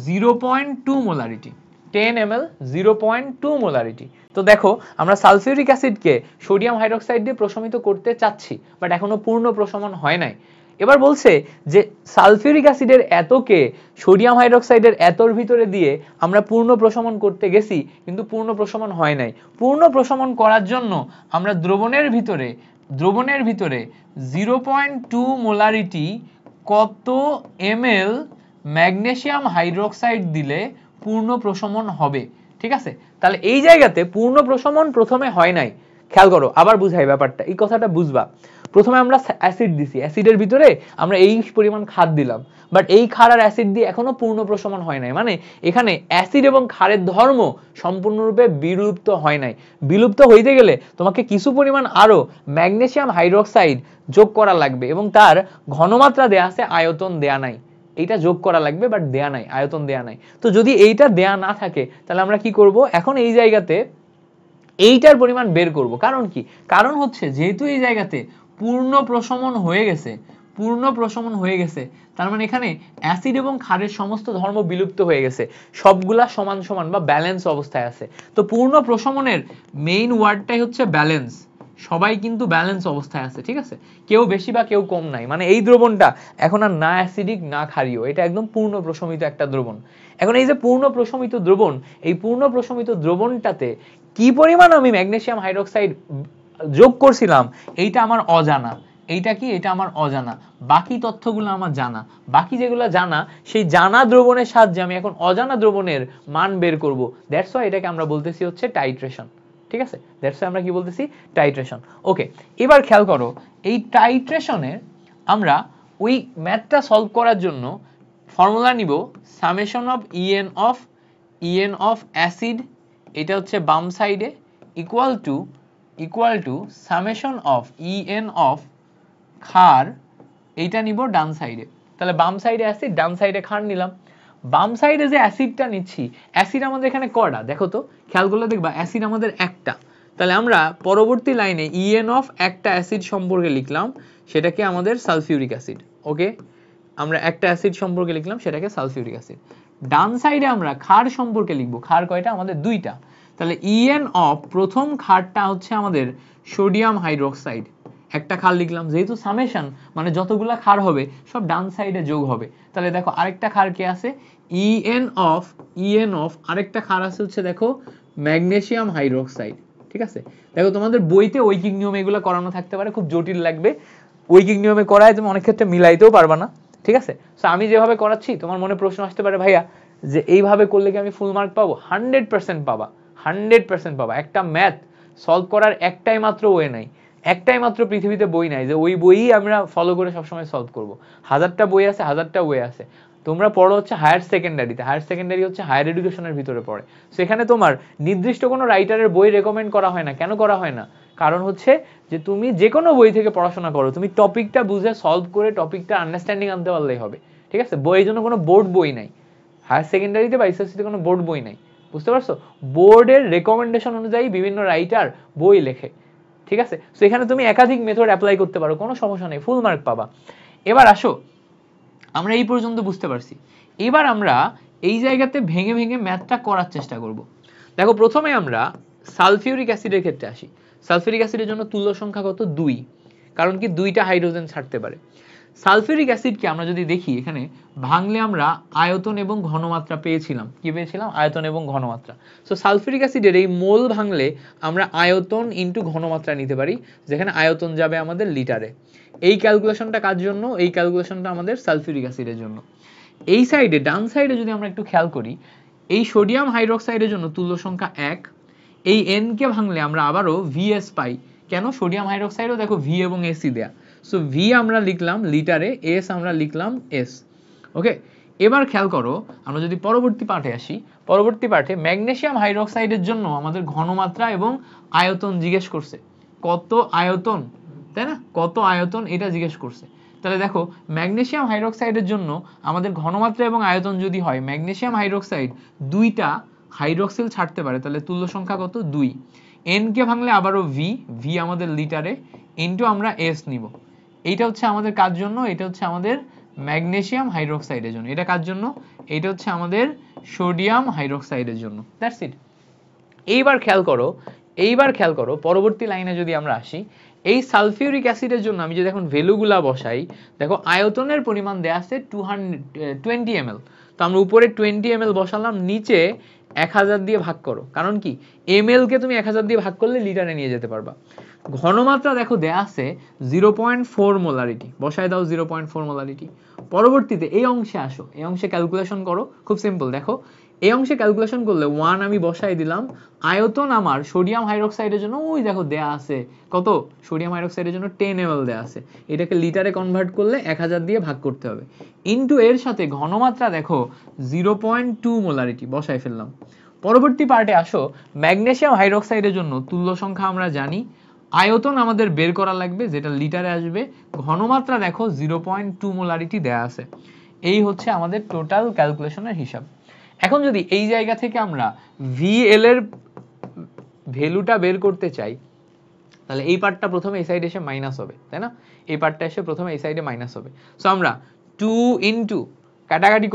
0.2 molarity, 10 ml 0.2 molarity. তো দেখো আমরা সালফিউরিক অ্যাসিডকে সোডিয়াম হাইড্রোক্সাইড দিয়ে প্রশমিত করতে চাচ্ছি, বাট এখনো পূর্ণ প্রশমন হয় নাই। এবার বলছে যে সালফিউরিক অ্যাসিডের এতকে সোডিয়াম হাইড্রোক্সাইডের এতর ভিতরে দিয়ে আমরা পূর্ণ প্রশমন করতে গেছি, কিন্তু পূর্ণ প্রশমন হয় নাই। পূর্ণ প্রশমন করার জন্য আমরা দ্রবণের ভিতরে 0.2 মোলারিটি কত ml ম্যাগনেসিয়াম হাইড্রোক্সাইড দিলে পূর্ণ প্রশমন হবে, ঠিক আছে? তাহলে এই জায়গাতে পূর্ণ প্রশমন প্রথমে হয় নাই, খেয়াল করো, আবার বুঝাই ব্যাপারটা, এই কথাটা বুঝবা। প্রথমে আমরা অ্যাসিড দিছি, অ্যাসিডের ভিতরে আমরা এই পরিমাণ ক্ষার দিলাম, বাট এই ক্ষার আর অ্যাসিড দিয়ে এখনো পূর্ণ প্রশমন হয় নাই। মানে এখানে অ্যাসিড এবং ক্ষারের ধর্ম সম্পূর্ণরূপে বিলুপ্ত হয় নাই। বিলুপ্ত হইতে গেলে তোমাকে কিছু পরিমাণ আরো ম্যাগনেসিয়াম হাইড্রোক্সাইড যোগ করা লাগবে, এবং তার ঘনমাত্রা দেয়া আছে, আয়তন দেয়া নাই। এইটা যোগ করা লাগবে, বাট দেয়া নাই, আয়তন দেয়া নাই। তো যদি এইটা দেয়া না থাকে তাহলে আমরা কি করব, এখন এই জায়গাতে এইটার পরিমাণ বের করব। কারণ কি, কারণ হচ্ছে যেহেতু এই জায়গাতে পূর্ণ প্রশমন হয়ে গেছে, পূর্ণ প্রশমন হয়ে গেছে, তার মানে এখানে অ্যাসিড এবং ক্ষারের সমস্ত ধর্ম বিলুপ্ত হয়ে গেছে, সবগুলা সমান সমান বা ব্যালেন্স অবস্থায় আছে। তো পূর্ণ প্রশমনের মেইন ওয়ার্ডটাই হচ্ছে ব্যালেন্স। সবাই কিন্তু ব্যালেন্স অবস্থায় আছে, ঠিক আছে? কেউ বেশি বা কেউ কম নাই। মানে এই দ্রবণটা এখন আর না অ্যাসিডিক না ক্ষারীয়, এটা একদম পূর্ণ প্রশমিত একটা দ্রবণ। এখন এই যে পূর্ণ প্রশমিত দ্রবণ, এই পূর্ণ প্রশমিত দ্রবণটাতে কি পরিমাণ আমি ম্যাগনেসিয়াম হাইড্রোক্সাইড যোগ করছিলাম, এইটা আমার অজানা। এইটা কি, এটা আমার অজানা। বাকি তথ্যগুলো আমার জানা। বাকি যেগুলো জানা, সেই জানা দ্রবণের সাহায্যে আমি এখন অজানা দ্রবণের মান বের করব। দ্যাটস ওয়াই এটাকে আমরা বলতেছি হচ্ছে টাইট্রেশন, ঠিক আছে? দ্যাটস ওয়াই আমরা কি বলতেছি, টাইট্রেশন। ওকে, এবার খেয়াল করো, এই টাইট্রেশনের আমরা ওই ম্যাথটা সলভ করার জন্য ফর্মুলা নিব summation of EN of acid, এটা হচ্ছে বাম সাইডে, equal to summation of EN of ক্ষার, এইটা নিব ডান সাইডে। তাহলে বাম সাইডে অ্যাসিড, ডান সাইডে ক্ষার নিলাম। বাম সাইডে যে অ্যাসিডটা নিচ্ছি, অ্যাসিড আমাদের এখানে কয়টা দেখো তো, খেয়াল করলে দেখবা অ্যাসিড আমাদের একটা। তাহলে আমরা পরবর্তী লাইনে ইএন অফ একটা অ্যাসিড সম্পর্কে লিখলাম, সেটাকে আমাদের সালফিউরিক অ্যাসিড। ওকে, আমরা একটা অ্যাসিড সম্পর্কে লিখলাম, সেটাকে সালফিউরিক অ্যাসিড। ডান সাইডে আমরা ক্ষার সম্পর্কে লিখবো। ক্ষার কয়টা, আমাদের দুইটা। তাহলে ইএন অফ প্রথম ক্ষারটা হচ্ছে আমাদের সোডিয়াম হাইড্রোক্সাইড, একটা ক্ষার লিখলাম। যেহেতু সামেশন মানে যতগুলা ক্ষার হবে সব ডান সাইডে যোগ হবে। তাহলে দেখো আরেকটা ক্ষার কে আছে, ইএন অফ আরেকটা ক্ষার আছে হচ্ছে দেখো ম্যাগনেসিয়াম হাইড্রোক্সাইড, ঠিক আছে? দেখো তোমাদের বইতে ঐকিক নিয়মে এগুলো করানো থাকতে পারে, খুব জটিল লাগবে। ঐকিক নিয়মে করায় তুমি অনেক ক্ষেত্রে মিলাইতেও পারবা না, ঠিক আছে? সো আমি যেভাবে করাচ্ছি, তোমার মনে প্রশ্ন আসতে পারে ভাইয়া যে এইভাবে করলে কি আমি ফুল মার্ক পাবো? 100% পাবা, 100% পাবা। একটা ম্যাথ সলভ করার একটাই মাত্র ওয়ে নাই, একটাই মাত্র পৃথিবীতে বই নাই যে ওই বইই আমরা ফলো করে সবসময় সলভ করব। হাজারটা বই আছে, হাজারটা ওয়ে আছে। তোমরা পড়ো হচ্ছে হায়ার সেকেন্ডারিতে, হায়ার সেকেন্ডারি হচ্ছে হায়ার এডুকেশনের ভিতরে পড়ে। সেখানে তোমার নির্দিষ্ট কোনো রাইটারের বই রেকমেন্ড করা হয় না। কেন করা হয় না? কারণ হচ্ছে যে তুমি যে কোনো বই থেকে পড়াশোনা করো, তুমি টপিকটা বুঝে সলভ করে টপিকটা আন্ডারস্ট্যান্ডিং আনতে পারলেই হবে, ঠিক আছে? বইয়ের জন্য কোনো বোর্ড বই নাই, হায়ার সেকেন্ডারিতে বা এসএসসিতে কোনো বোর্ড বই নাই, বুঝতে পারছো? বোর্ডের রেকমেন্ডেশন অনুযায়ী বিভিন্ন রাইটার বই লেখে, ঠিক আছে? সো এখানে তুমি একাধিক মেথড অ্যাপ্লাই করতে পারো, কোনো সমস্যা নেই, ফুল মার্ক পাবা। এবার আসো, আমরা এই পর্যন্ত বুঝতে পারছি। এবার আমরা এই জায়গাতে ভেঙে ভেঙে ম্যাথটা করার চেষ্টা করব। দেখো প্রথমে আমরা সালফিউরিক অ্যাসিডের ক্ষেত্রে আসি। সালফিউরিক অ্যাসিডের জন্য তুল্য সংখ্যা কত? 2, কারণ কি দুইটা হাইড্রোজেন ছাড়তে পারে। সালফিউরিক অ্যাসিডকে আমরা যদি দেখি এখানে ভাঙলে আমরা আয়তন এবং ঘনমাত্রা পেয়েছিলাম। কি পেয়েছিলাম? আয়তন এবং ঘনমাত্রা। সো সালফিউরিক অ্যাসিডের এই মোল ভাঙলে আমরা আয়তন ইনটু ঘনমাত্রা নিতে পারি, যেখানে আয়তন যাবে আমাদের লিটারে। এই ক্যালকুলেশনটা কার জন্য? এই ক্যালকুলেশনটা আমাদের সালফিউরিক অ্যাসিডের জন্য। এই সাইডে ডান সাইডে যদি আমরা একটু খেয়াল করি, এই সোডিয়াম হাইড্রোক্সাইডের জন্য তুল্য সংখ্যা 1, এই n কে ভাঙলে আমরা আবারও VS পাই। কেন? সোডিয়াম হাইড্রোক্সাইডও দেখো V এবং S দেয়া। সো V আমরা লিখলাম লিটারে, S আমরা লিখলাম S। ওকে, এবার খেয়াল করো, আমরা যদি পরবর্তী পাঠে আসি, পরবর্তী পাঠে ম্যাগনেসিয়াম হাইড্রোক্সাইডের জন্য আমাদের ঘনমাত্রা এবং আয়তন জিজ্ঞেস করছে। কত আয়তন, তাই না? কত আয়তন এটা জিজ্ঞেস করছে। তাহলে দেখো ম্যাগনেসিয়াম হাইড্রোক্সাইডের জন্য আমাদের ঘনমাত্রা এবং আয়তন যদি হয়, ম্যাগনেসিয়াম হাইড্রোক্সাইড 2টা হাইড্রোক্সিল ছাড়তে পারে, তাহলে তুল্য সংখ্যা কত? 2। n কে ভাঙলে আবারও V আমাদের লিটারে, ইনটু আমরা S নিব। এইটা হচ্ছে আমাদের কার জন্য? এটা হচ্ছে আমাদের ম্যাগনেসিয়াম হাইড্রোক্সাইডের জন্য। এটা কার জন্য? এটা হচ্ছে আমাদের সোডিয়াম হাইড্রোক্সাইডের জন্য। That's it. এইবার খেয়াল করো পরবর্তী লাইনে যদি আমরা আসি, এই সালফিউরিক অ্যাসিডের জন্য আমি যদি এখন ভ্যালুগুলা বসাই, দেখো আয়তনের পরিমাণ দেয়া আছে 20 ml। তো আমরা উপরে 20 ml বসালাম, নিচে 1000 দিয়ে ভাগ করো। কারণ কি? ml কে তুমি 1000 দিয়ে ভাগ করলে লিটারে নিয়ে যেতে পারবা। ঘনমাত্রা দেখো দেয়া আছে 0.4 মোলারিটি, বসায় দাও 0.4 মোলারিটি। পরবর্তীতে এই অংশে আসো, এই অংশে ক্যালকুলেশন করো। খুব সিম্পল, দেখো এই অংশে ক্যালকুলেশন করলে 1 আমি বসাই দিলাম। আয়তন আমার সোডিয়াম হাইড্রোক্সাইডের জন্য ওই দেখো দেয়া আছে কত? সোডিয়াম হাইড্রোক্সাইডের জন্য 10 ml দেয়া আছে। এটাকে লিটারে কনভার্ট করলে 1000 দিয়ে ভাগ করতে হবে, ইনটু এর সাথে ঘনমাত্রা দেখো 0.2 মোলারিটি, বসাই ফেললাম। পরবর্তী পার্টে আসো, ম্যাগনেসিয়াম হাইড্রোক্সাইডের জন্য তুল্য সংখ্যা আমরা জানি, আয়তন আমাদের বের করা লাগবে যেটা লিটারে আসবে, ঘনমাত্রা দেখো 0.2 মোলারিটি দেয়া আছে। এই হচ্ছে আমাদের টোটাল ক্যালকুলেশনের হিসাব। এখন যদি এই জায়গা থেকে আমরা VL এর ভ্যালুটা বের করতে চাই, তাহলে এই পার্টটা প্রথমে এই সাইডে এসে মাইনাস হবে, তাই না? এই পার্টটা এসে প্রথমে এই সাইডে মাইনাস হবে। সো আমরা 2 ইনটু কাটাকাটি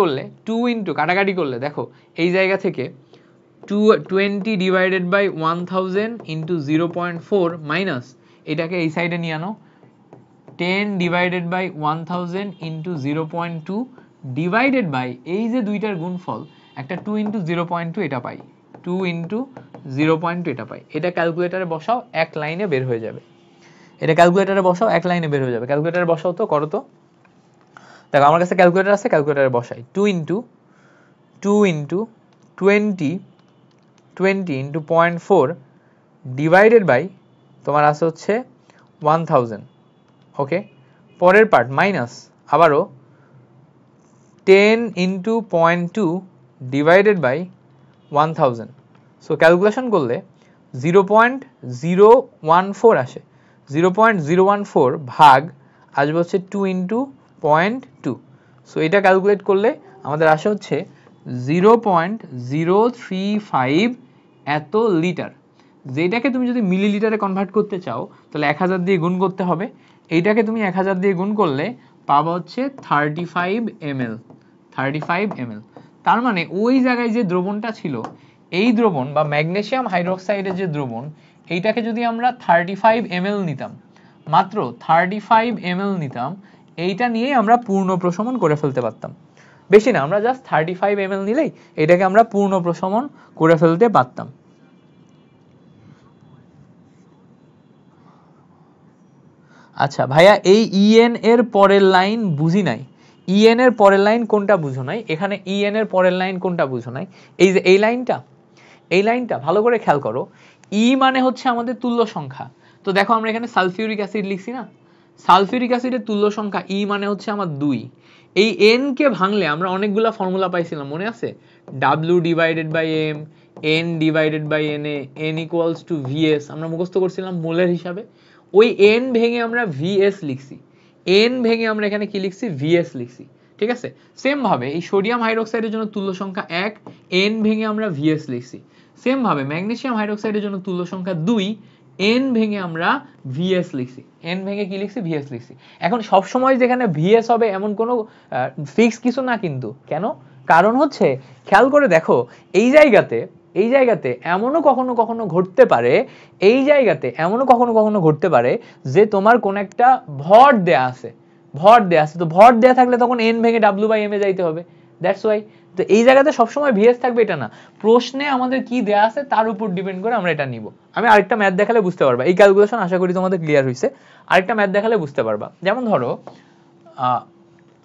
করলে দেখো এই জায়গা থেকে 20 ডিভাইডেড বাই 1000 ইনটু 0.4 মাইনাস, এটাকে এই সাইডে নিয়ে আনো, 10 divided by 1000 into 0.2 divided by এই যে দুইটার গুণফল, একটা 2 ইনটু 0.2 এটা পাই, 2 ইনটু 0.2 এটা পাই। এটা ক্যালকুলেটরে বসাও, এক লাইনে বের হয়ে যাবে। ক্যালকুলেটরে বসাও তো, করো তো। দেখো আমার কাছে ক্যালকুলেটর আছে, ক্যালকুলেটরে বসাই। 2 ইনটু 20 ইনটু 0.4 ডিভাইডেড বাই তোমার আছে হচ্ছে 1000। ওকে, পরের পার্ট মাইনাস আবারও 10 into 0.2 divided by 1000। So calculation করলে 0.014 আসে। 0.014 ভাগ আসবে হচ্ছে 2 ইনটু 0.2। সো এটা ক্যালকুলেট করলে আমাদের আসে হচ্ছে 0.035 এত লিটার। যেটাকে তুমি যদি মিলিলিটারে কনভার্ট করতে চাও তাহলে 1000 দিয়ে গুণ করতে হবে। এইটাকে তুমি 1000 দিয়ে গুণ করলে পাবা হচ্ছে 35 ml। তার মানে ওই জায়গায় যে দ্রবণটা ছিল, এই দ্রবণ বা ম্যাগনেসিয়াম হাইড্রোক্সাইডের যে দ্রবণ, এইটাকে যদি আমরা 35 ml নিতাম, মাত্র 35 ml নিতাম, এইটা নিয়েই আমরা পূর্ণ প্রশমন করে ফেলতে পারতাম। বেশি না, আমরা জাস্ট 35 ml নিলেই এটাকে আমরা পূর্ণ প্রশমন করে ফেলতে পারতাম। আচ্ছা ভাইয়া, এই EN এর পরের লাইন বুঝি নাই। EN এর পরের লাইন কোনটা বুঝো নাই? এখানে EN এর পরের লাইন কোনটা বুঝো নাই? এই যে এই লাইনটা ভালো করে খেয়াল করো। E মানে হচ্ছে আমাদের তুল্য সংখ্যা। তো দেখো আমরা এখানে সালফিউরিক অ্যাসিড লিখছি না? সালফিউরিক অ্যাসিডের তুল্য সংখ্যা E মানে হচ্ছে আমার 2। এই N কে ভাঙলে আমরা অনেকগুলা ফর্মুলা পাইছিলাম, মনে আছে? W divided by M, N divided by NA, N equals to VS, আমরা মুখস্থ করছিলাম মোলের হিসাবে। ওই N ভেঙে আমরা VS লিখছি, N ভেঙে আমরা এখানে কি লিখছি? VS লিখছি। ঠিক আছে, সেম ভাবে এই সোডিয়াম হাইড্রোক্সাইডের জন্য তুল্য সংখ্যা 1, N ভেঙে আমরা VS লিখছি। সেম ভাবে ম্যাগনেসিয়াম হাইড্রোক্সাইডের জন্য তুল্য সংখ্যা 2, N ভেঙে আমরা VS লিখছি। N ভেঙে কি লিখছি? VS লিখছি। এখন সব সময় যেখানে VS হবে এমন কোনো ফিক্স কিছু না কিন্তু। কেন? কারণ হচ্ছে খেয়াল করে দেখো এই জায়গাতে এমনও কখনো কখনো ঘটতে পারে যে তোমার কোন একটা ভর দেয়া আছে, ভর দেয়া আছে, তো ভর দেয়া থাকলে তখন n ভেঙে w/m এ যাইতে হবে, দ্যাটস ওয়াই। তো এই জায়গাতে সবসময় vs থাকবে এটা না, প্রশ্নে আমাদের কি দেয়া আছে তার উপর ডিপেন্ড করে আমরা এটা নিব। আমি আরেকটা ম্যাথ দেখালে বুঝতে পারবা, এই ক্যালকুলেশন আশা করি তোমাদের ক্লিয়ার হয়েছে। আরেকটা ম্যাথ দেখালে বুঝতে পারবা, যেমন ধরো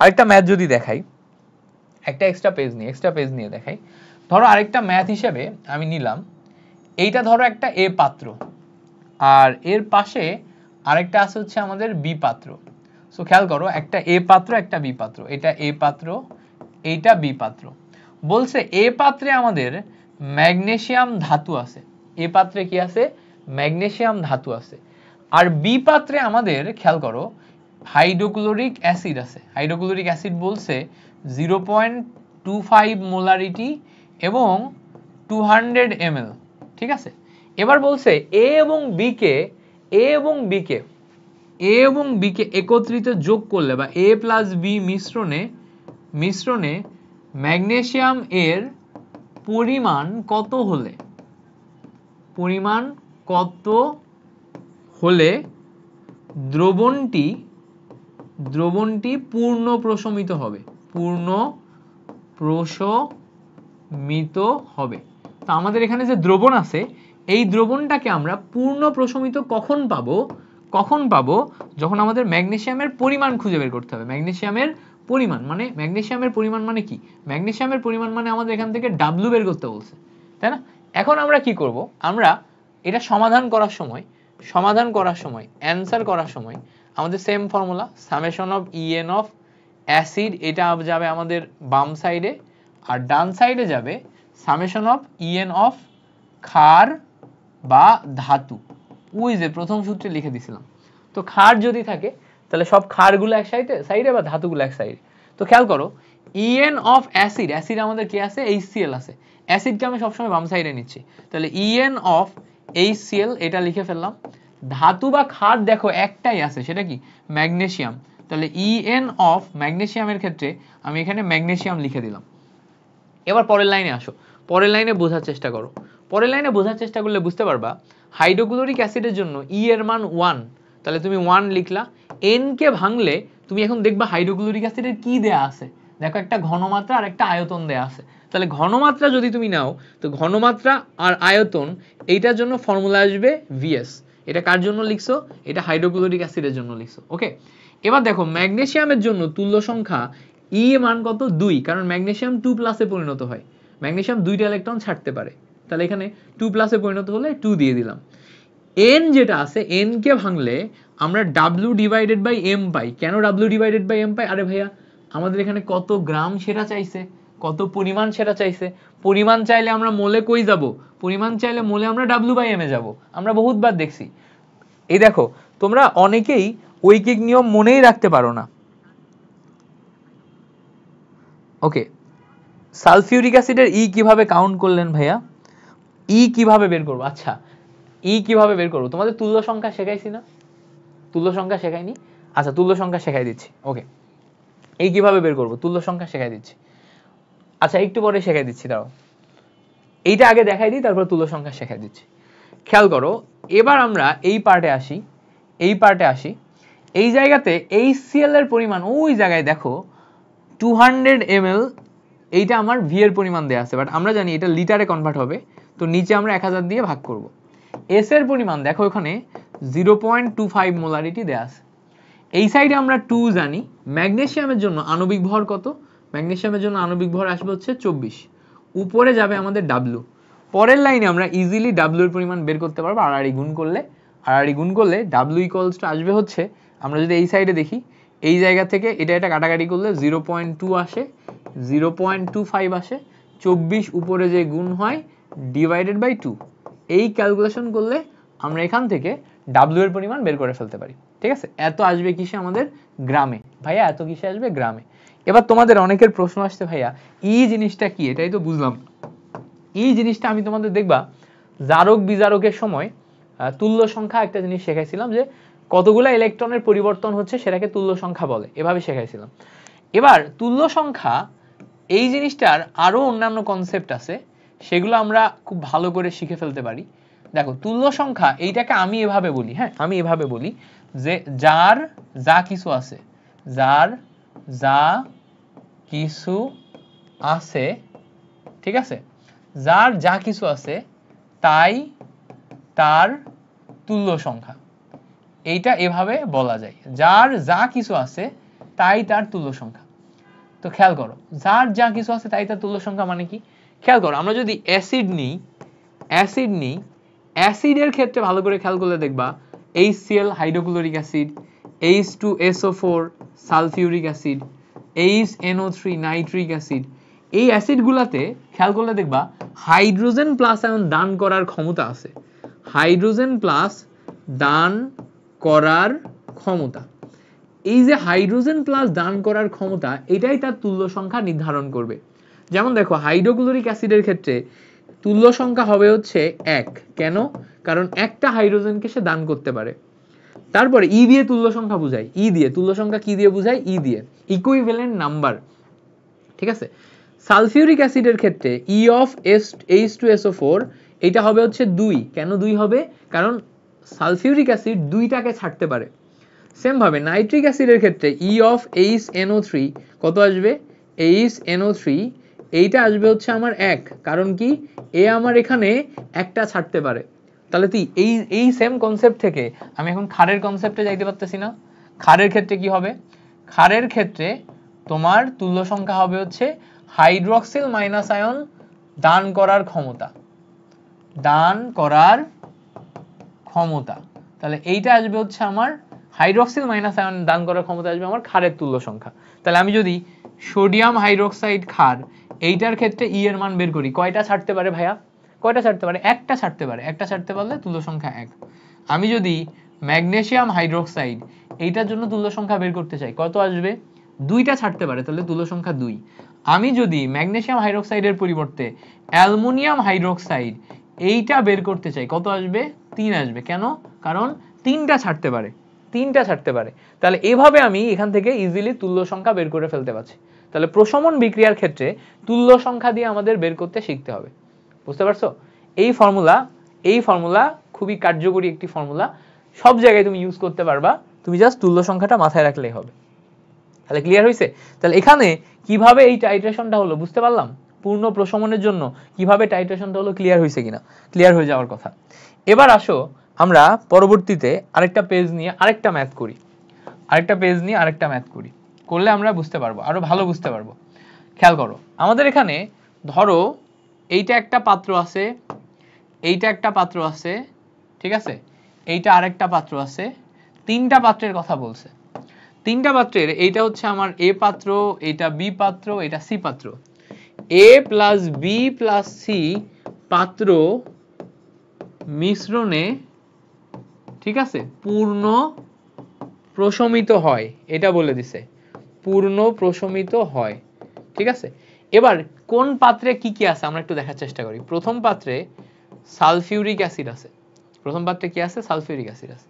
আরেকটা ম্যাথ যদি দেখাই, একটা এক্সট্রা পেজ নিয়ে দেখাই। ধরো আরেকটা ম্যাথ হিসেবে আমি নিলাম, এইটা ধরো একটা এ পাত্র, আর এর পাশে আরেকটা আছে হচ্ছে আমাদের বি পাত্র। সো খেয়াল করো, একটা এ পাত্র একটা বি পাত্র, এটা এ পাত্র এইটা বি পাত্র। বলছে এ পাত্রে আমাদের ম্যাগনেসিয়াম ধাতু আছে, এ পাত্রে কি আছে, ম্যাগনেসিয়াম ধাতু আছে। আর বি পাত্রে আমাদের খেয়াল করো হাইড্রোক্লোরিক অ্যাসিড আছে। হাইড্রোক্লোরিক অ্যাসিড বলছে 0.25 মোলারিটি এবং 200 ml, ঠিক আছে। এবার বলছে এ এবং বি কে একত্রিত যোগ করলে বা এ প্লাস বি মিশ্রণে ম্যাগনেসিয়াম এর পরিমাণ কত হলে দ্রবণটি পূর্ণ প্রশমিত হবে। তো আমাদের এখানে যে দ্রবণ আছে, এই দ্রবণটাকে আমরা পূর্ণ প্রশমিত কখন পাবো, যখন আমাদের ম্যাগনেসিয়ামের পরিমাণ খুঁজে বের করতে হবে। ম্যাগনেসিয়ামের পরিমাণ মানে কি, ম্যাগনেসিয়ামের পরিমাণ মানে আমাদের এখান থেকে ডাব্লিউ বের করতে বলছে, তাই না। এখন আমরা কি করব, আমরা এটা সমাধান করার সময় অ্যানসার করার সময় আমাদের same formula, summation of EN of acid, এটা যাবে আমাদের বাম সাইডে, আর ডান সাইডে যাবে সামেশন অফ ইএন অফ ক্ষার বা ধাতু। ওই যে প্রথম সূত্রে লিখে দিছিলাম। তো ক্ষার যদি থাকে তাহলে সব ক্ষারগুলো এক সাইডে বা ধাতুগুলো এক সাইডে। তো খেয়াল করো ইএন অফ অ্যাসিড আমাদের কি আছে, HCl আছে। অ্যাসিডকে আমি সবসময় বাম সাইডে নিচ্ছি, তাহলে ইএন অফ HCl এটা লিখে ফেললাম। ধাতু বা ক্ষার দেখো একটাই আছে, সেটা কি, ম্যাগনেসিয়াম। তাহলে ইএন অফ ম্যাগনেসিয়ামের ক্ষেত্রে আমি এখানে ম্যাগনেসিয়াম লিখে দিলাম। এবার পরের লাইনে আসো, পরের লাইনে বোঝার চেষ্টা করো। পরের লাইনে বোঝার চেষ্টা করলে বুঝতে পারবা হাইড্রোক্লোরিক অ্যাসিডের জন্য ই এর মান 1, তাহলে তুমি 1 লিখলা। এন কে ভাঙলে তুমি এখন দেখবা হাইড্রোক্লোরিক অ্যাসিডের কি দেয়া আছে, দেখো একটা ঘনমাত্রা আর একটা আয়তন দেয়া আছে। তাহলে ঘনমাত্রা যদি তুমি নাও, তো ঘনমাত্রা আর আয়তন এইটার জন্য ফর্মুলা আসবে VS। এটা কার জন্য লিখছো, এটা হাইড্রোক্লোরিক অ্যাসিডের জন্য লিখছো, ওকে। এবার দেখো ম্যাগনেসিয়ামের জন্য তুল্য সংখ্যা ই এর মান কত, 2, কারণ ম্যাগনেসিয়াম 2 প্লাসে পরিণত হয়, ম্যাগনেসিয়াম 2টা ইলেকট্রন ছাড়তে পারে, তাহলে এখানে 2 প্লাসে পরিণত হলে 2 দিয়ে দিলাম। n যেটা আছে, n কে ভাঙলে আমরা W/m পাই। কেন W/m পাই, আরে ভাইয়া আমাদের এখানে কত গ্রাম সেটা চাইছে, কত পরিমাণ সেটা চাইছে। পরিমাণ চাইলে আমরা মোলে কই যাব, পরিমাণ চাইলে মোলে আমরা W/m এ যাব, আমরা বহুতবার দেখছি। এই দেখো তোমরা অনেকেই ঐকিক নিয়ম মনেই রাখতে পারো না, ওকে। সালফিউরিক অ্যাসিডের ই কিভাবে কাউন্ট করলেন ভাইয়া, ই কিভাবে বের করবো, আচ্ছা ই কিভাবে বের করবো, তোমাদের তুল্য সংখ্যা শেখাইছি না, তুল্য সংখ্যা শেখাইনি, আচ্ছা তুল্য সংখ্যা শেখাই দিচ্ছি, ওকে। এই কিভাবে বের করবো, তুল্য সংখ্যা শেখাই দিচ্ছি, আচ্ছা একটু পরে শেখাই দিচ্ছি, দাঁড়াও এইটা আগে দেখাই দিই, তারপর তুল্য সংখ্যা শেখাই দিচ্ছি। খেয়াল করো, এবার আমরা এই পার্টে আসি। এই জায়গাতে HCl এর পরিমাণ ওই জায়গায় দেখো 200 ml, এইটা আমার ভি এর পরিমাণ দেয়া আছে, বাট আমরা জানি এটা লিটারে কনভার্ট হবে, তো নিচে আমরা 1000 দিয়ে ভাগ করব। এস এর পরিমাণ দেখো এখানে 0.25 মোলারিটি দেয়া আছে। এই সাইডে আমরা 2 জানি। ম্যাগনেসিয়ামের জন্য আণবিক ভর কত, ম্যাগনেসিয়ামের জন্য আণবিক ভর আসবে হচ্ছে 24, উপরে যাবে আমাদের W। পরের লাইনে আমরা ইজিলি W এর পরিমাণ বের করতে পারবো, আর গুণ করলে W ইকুয়ালস টু আসবে হচ্ছে, আমরা যদি এই সাইডে দেখি, এই জায়গা থেকে এটা কাটাকাটি করলে 0.2 আসে, 0.25 আসে, 24 উপরে যে গুণ হয় /2। এই ক্যালকুলেশন করলে আমরা এখান থেকে W এর পরিমাণ বের করে ফেলতে পারি, ঠিক আছে। এত আসবে কিসে, আমাদের গ্রামে, ভাইয়া এত কিসে আসবে, গ্রামে। এবার তোমাদের অনেকের প্রশ্ন আসছে, ভাইয়া ই জিনিসটা কি, এটাই তো বুঝলাম। এই জিনিসটা আমি তোমাদের দেখবা জারক বিজারকের সময় তুল্য সংখ্যা একটা জিনিস শেখাইছিলাম, যে কতগুলা ইলেকট্রনের পরিবর্তন হচ্ছে সেটাকে তুল্য সংখ্যা বলে, এভাবে শেখাইছিলাম। এবার তুল্য সংখ্যা এই জিনিসটার আরো অন্যান্য কনসেপ্ট আছে, সেগুলো আমরা খুব ভালো করে শিখে ফেলতে পারি। দেখো তুল্য সংখ্যা এইটাকে আমি এভাবে বলি, হ্যাঁ আমি এভাবে বলি যে যার যা কিছু আছে, যার যা কিছু আছে, ঠিক আছে, যার যা কিছু আছে তাই তার তুল্য সংখ্যা। এইটা এভাবে বলা যায়, যার যা কিছু আছে তাই তার তুল্য সংখ্যা। তো খেয়াল করো, যার যা কিছু আছে তাই তার তুল্য সংখ্যা মানে কি? খেয়াল করো, আমরা যদি অ্যাসিড নিই, অ্যাসিডের ক্ষেত্রে ভালো করে খেয়াল করলে দেখবা HCl hydrochloric acid, H2SO4 sulphuric acid, HNO3 nitric acid, এই অ্যাসিডগুলোতে খেয়াল করলে দেখবা হাইড্রোজেন প্লাস আয়ন দান করার ক্ষমতা আছে। হাইড্রোজেন প্লাস দান করার ক্ষমতা, এই যে হাইড্রোজেন প্লাস দান করার ক্ষমতা, এটাই তার তুল্য সংখ্যা নির্ধারণ করবে। যেমন দেখো হাইড্রোক্লোরিক অ্যাসিডের ক্ষেত্রে তুল্য সংখ্যা হবে হচ্ছে 1, কেন? কারণ একটা হাইড্রোজেনকে সে দান করতে পারে। তারপরে ই দিয়ে তুল্য সংখ্যা বুঝাই, ই দিয়ে তুল্য সংখ্যা কি দিয়ে বুঝাই? ই দিয়ে, ইকুইভ্যালেন্ট নাম্বার, ঠিক আছে। সালফিউরিক অ্যাসিডের ক্ষেত্রে ই অফ H2SO4 এটা হবে হচ্ছে 2, কেন 2 হবে? কারণ সালফিউরিক অ্যাসিড দুইটাকে ছাড়তে পারে। সেম ভাবে নাইট্রিক অ্যাসিডের ক্ষেত্রে ই অফ HNO3 কত আসবে? HNO3 এইটা আসবে হচ্ছে আমার 1, কারণ কি? এ আমার এখানে একটা ছাড়তে পারে। তাহলে তুই এই সেম কনসেপ্ট থেকে আমি এখন ক্ষারের কনসেপ্টে যাইতে পারতেছি না? ক্ষারের ক্ষেত্রে কি হবে? ক্ষারের ক্ষেত্রে তোমার তুল্য সংখ্যা হবে হচ্ছে হাইড্রক্সিল মাইনাস আয়ন দান করার ক্ষমতা, দান করার ক্ষমতা। তাহলে এইটা আসবে হচ্ছে আমার হাইড্রক্সিল মাইনাস আয়ন দান করার ক্ষমতা আসবে আমার ক্ষারের তুল্য সংখ্যা। তাহলে আমি যদি সোডিয়াম হাইড্রোক্সাইড ক্ষার এইটার ক্ষেত্রে ই এর মান বের করি, কয়টা ছাড়তে পারে ভাইয়া? কয়টা ছাড়তে পারে? একটা ছাড়তে পারে। একটা ছাড়তে পারলে তুল্য সংখ্যা 1। আমি যদি ম্যাগনেসিয়াম হাইড্রোক্সাইড এইটার জন্য তুল্য সংখ্যা বের করতে চাই, কত আসবে? 2টা ছাড়তে পারে, তাহলে তুল্য সংখ্যা 2। আমি যদি ম্যাগনেসিয়াম হাইড্রোক্সাইডের পরিবর্তে অ্যালুমিনিয়াম হাইড্রোক্সাইড এইটা বের করতে চাই, কত আসবে? 3 আসবে, কেন? কারণ 3টা ছাড়তে পারে, 3টা ছাড়তে পারে। তাহলে এভাবে আমি এখান থেকে ইজিলি তুল্য সংখ্যা বের করে ফেলতে পারছি। তাহলে প্রশমন বিক্রিয়ার ক্ষেত্রে তুল্য সংখ্যা দিয়ে আমাদের বের করতে শিখতে হবে। বুঝতে পারছো? এই ফর্মুলা খুবই কার্যকরী একটি ফর্মুলা, সব জায়গায় তুমি ইউজ করতে পারবা, তুমি জাস্ট তুল্য সংখ্যাটা মাথায় রাখলেই হবে। তাহলে ক্লিয়ার হয়েছে? তাহলে এখানে কিভাবে এই টাইট্রেশনটা হলো বুঝতে পারলাম। পূর্ণ প্রশমনের জন্য কিভাবে টাইট্রেশনটা হলো ক্লিয়ার হয়েছে কিনা? ক্লিয়ার হয়ে যাওয়ার কথা। এবার আসো আমরা পরবর্তীতে আরেকটা পেজ নিয়ে আরেকটা ম্যাথ করি, করলে আমরা বুঝতে পারবো, আরো ভালো বুঝতে পারবো। খেয়াল করো, আমাদের এখানে ধরো এইটা একটা পাত্র আছে, এইটা একটা পাত্র আছে, ঠিক আছে, এইটা আরেকটা পাত্র আছে, 3টা পাত্রের কথা বলছে। 3টা পাত্রের এইটা হচ্ছে আমার এ পাত্র, এটা বি পাত্র, এটা সি পাত্র। এ প্লাস বি প্লাস সি পাত্র মিশ্রণে, ঠিক আছে, পূর্ণ প্রশমিত হয়, এটা বলে দিছে, পূর্ণ প্রশমিত হয়, ঠিক আছে। এবার কোন পাত্রে কি কি আছে আমরা একটু দেখার চেষ্টা করি। প্রথম পাত্রে সালফিউরিক অ্যাসিড আছে, প্রথম পাত্রে কি আছে? সালফিউরিক অ্যাসিড আছে।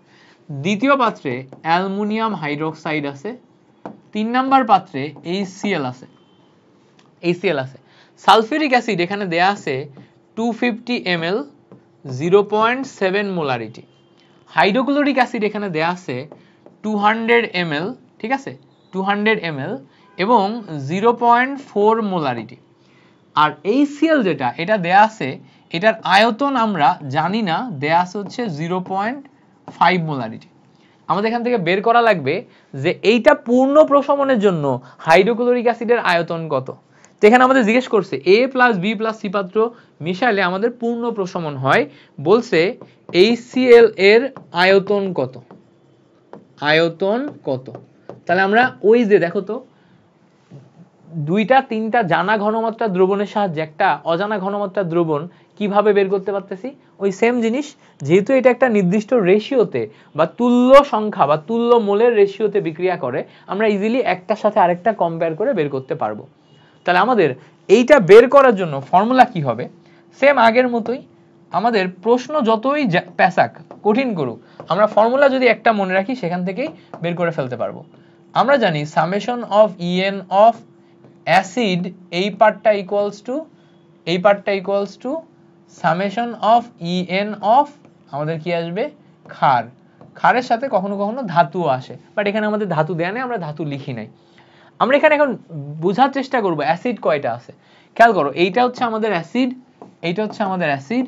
দ্বিতীয় পাত্রে অ্যালুমিনিয়াম হাইড্রোক্সাইড আছে। 3 নাম্বার পাত্রে HCl আছে, সালফিউরিক অ্যাসিড এখানে দেয়া আছে 250 ml 0.7 মোলারিটি। হাইড্রোক্লোরিক অ্যাসিড এখানে দেয়া আছে 200 ml, ঠিক আছে, 200 ml এবং 0.4 মোলারিটি। আর HCl যেটা এটা দেয়া আছে, এটার আয়তন আমরা জানি না, দেয়া আছে হচ্ছে 0.5 মোলারিটি। আমাদের এখান থেকে বের করা লাগবে যে এইটা পূর্ণ প্রশমনের জন্য হাইড্রোক্লোরিক অ্যাসিডের আয়তন কত। তো এখানে আমাদের জিজ্ঞেস করছে এ প্লাস বি প্লাস সি পাত্র মিশাইলে আমাদের পূর্ণ প্রশমন হয়, বলছে HCl এর আয়তন কত, আয়তন কত। তাহলে আমরা ওই যে দেখো তো 2টা 3টা জানা ঘনমাত্রা দ্রবণের সাহায্যে একটা অজানা ঘনমাত্রা দ্রবণ কিভাবে বের করতে পারতেছি, ওই সেম জিনিস, যেহেতু এটা একটা নির্দিষ্ট রেশিওতে বা তুল্য সংখ্যা বা তুল্য মোলের রেশিওতে বিক্রিয়া করে, আমরা ইজিলি একটার সাথে আরেকটা কম্পেয়ার করে বের করতে পারবো। তাহলে আমাদের এইটা বের করার জন্য ফর্মুলা কি হবে? সেম আগের মতোই, আমাদের প্রশ্ন যতই প্যাসাক কঠিন করুক, আমরা ফর্মুলা যদি একটা মনে রাখি সেখান থেকেই বের করে ফেলতে পারবো। আমরা জানি summation of En of acid এই পার্টটা equals to summation of En of আমাদের কি আসবে? ক্ষার, ক্ষারের সাথে কখনো কখনো ধাতুও আসে, বাট এখানে আমাদের ধাতু দেয়া নেই, আমরা ধাতু লিখি নাই। আমরা এখানে এখন বোঝার চেষ্টা করব অ্যাসিড কয়টা আছে। খেয়াল করো, এইটা হচ্ছে আমাদের অ্যাসিড, এইটা হচ্ছে আমাদের অ্যাসিড,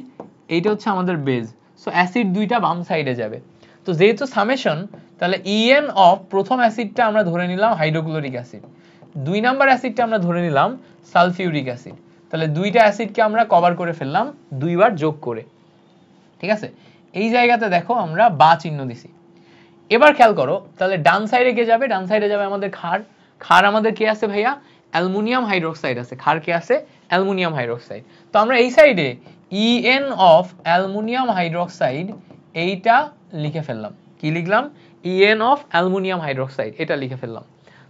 এইটা হচ্ছে আমাদের বেজ। সো অ্যাসিড দুইটা বাম সাইডে যাবে। তো যেহেতু সামেশন, তাহলে ইএন অফ প্রথম অ্যাসিডটা আমরা ধরে নিলাম হাইড্রোক্লোরিক অ্যাসিড, 2 নাম্বার অ্যাসিডটা আমরা ধরে নিলাম সালফিউরিক অ্যাসিড। তাহলে দুইটা অ্যাসিডকে আমরা কভার করে ফেললাম দুইবার যোগ করে, ঠিক আছে। এই জায়গাতে দেখো আমরা বা চিহ্ন দিছি। এবার খেয়াল করো, তাহলে ডান সাইডে কে যাবে? ডান সাইডে যাবে আমাদের ক্ষার। ক্ষার আমাদের কে আছে ভাইয়া? অ্যালুমিনিয়াম হাইড্রোক্সাইড আছে। ক্ষার কে আছে? Aluminium hydroxide. তো আমরা এই সাইডে ইএন অফ অ্যালুমিনিয়াম হাইড্রোক্সাইড এইটা লিখে ফেললাম। কি লিখলাম? ইএন অফ অ্যালুমিনিয়াম হাইড্রোক্সাইড, এটা লিখে ফেললাম।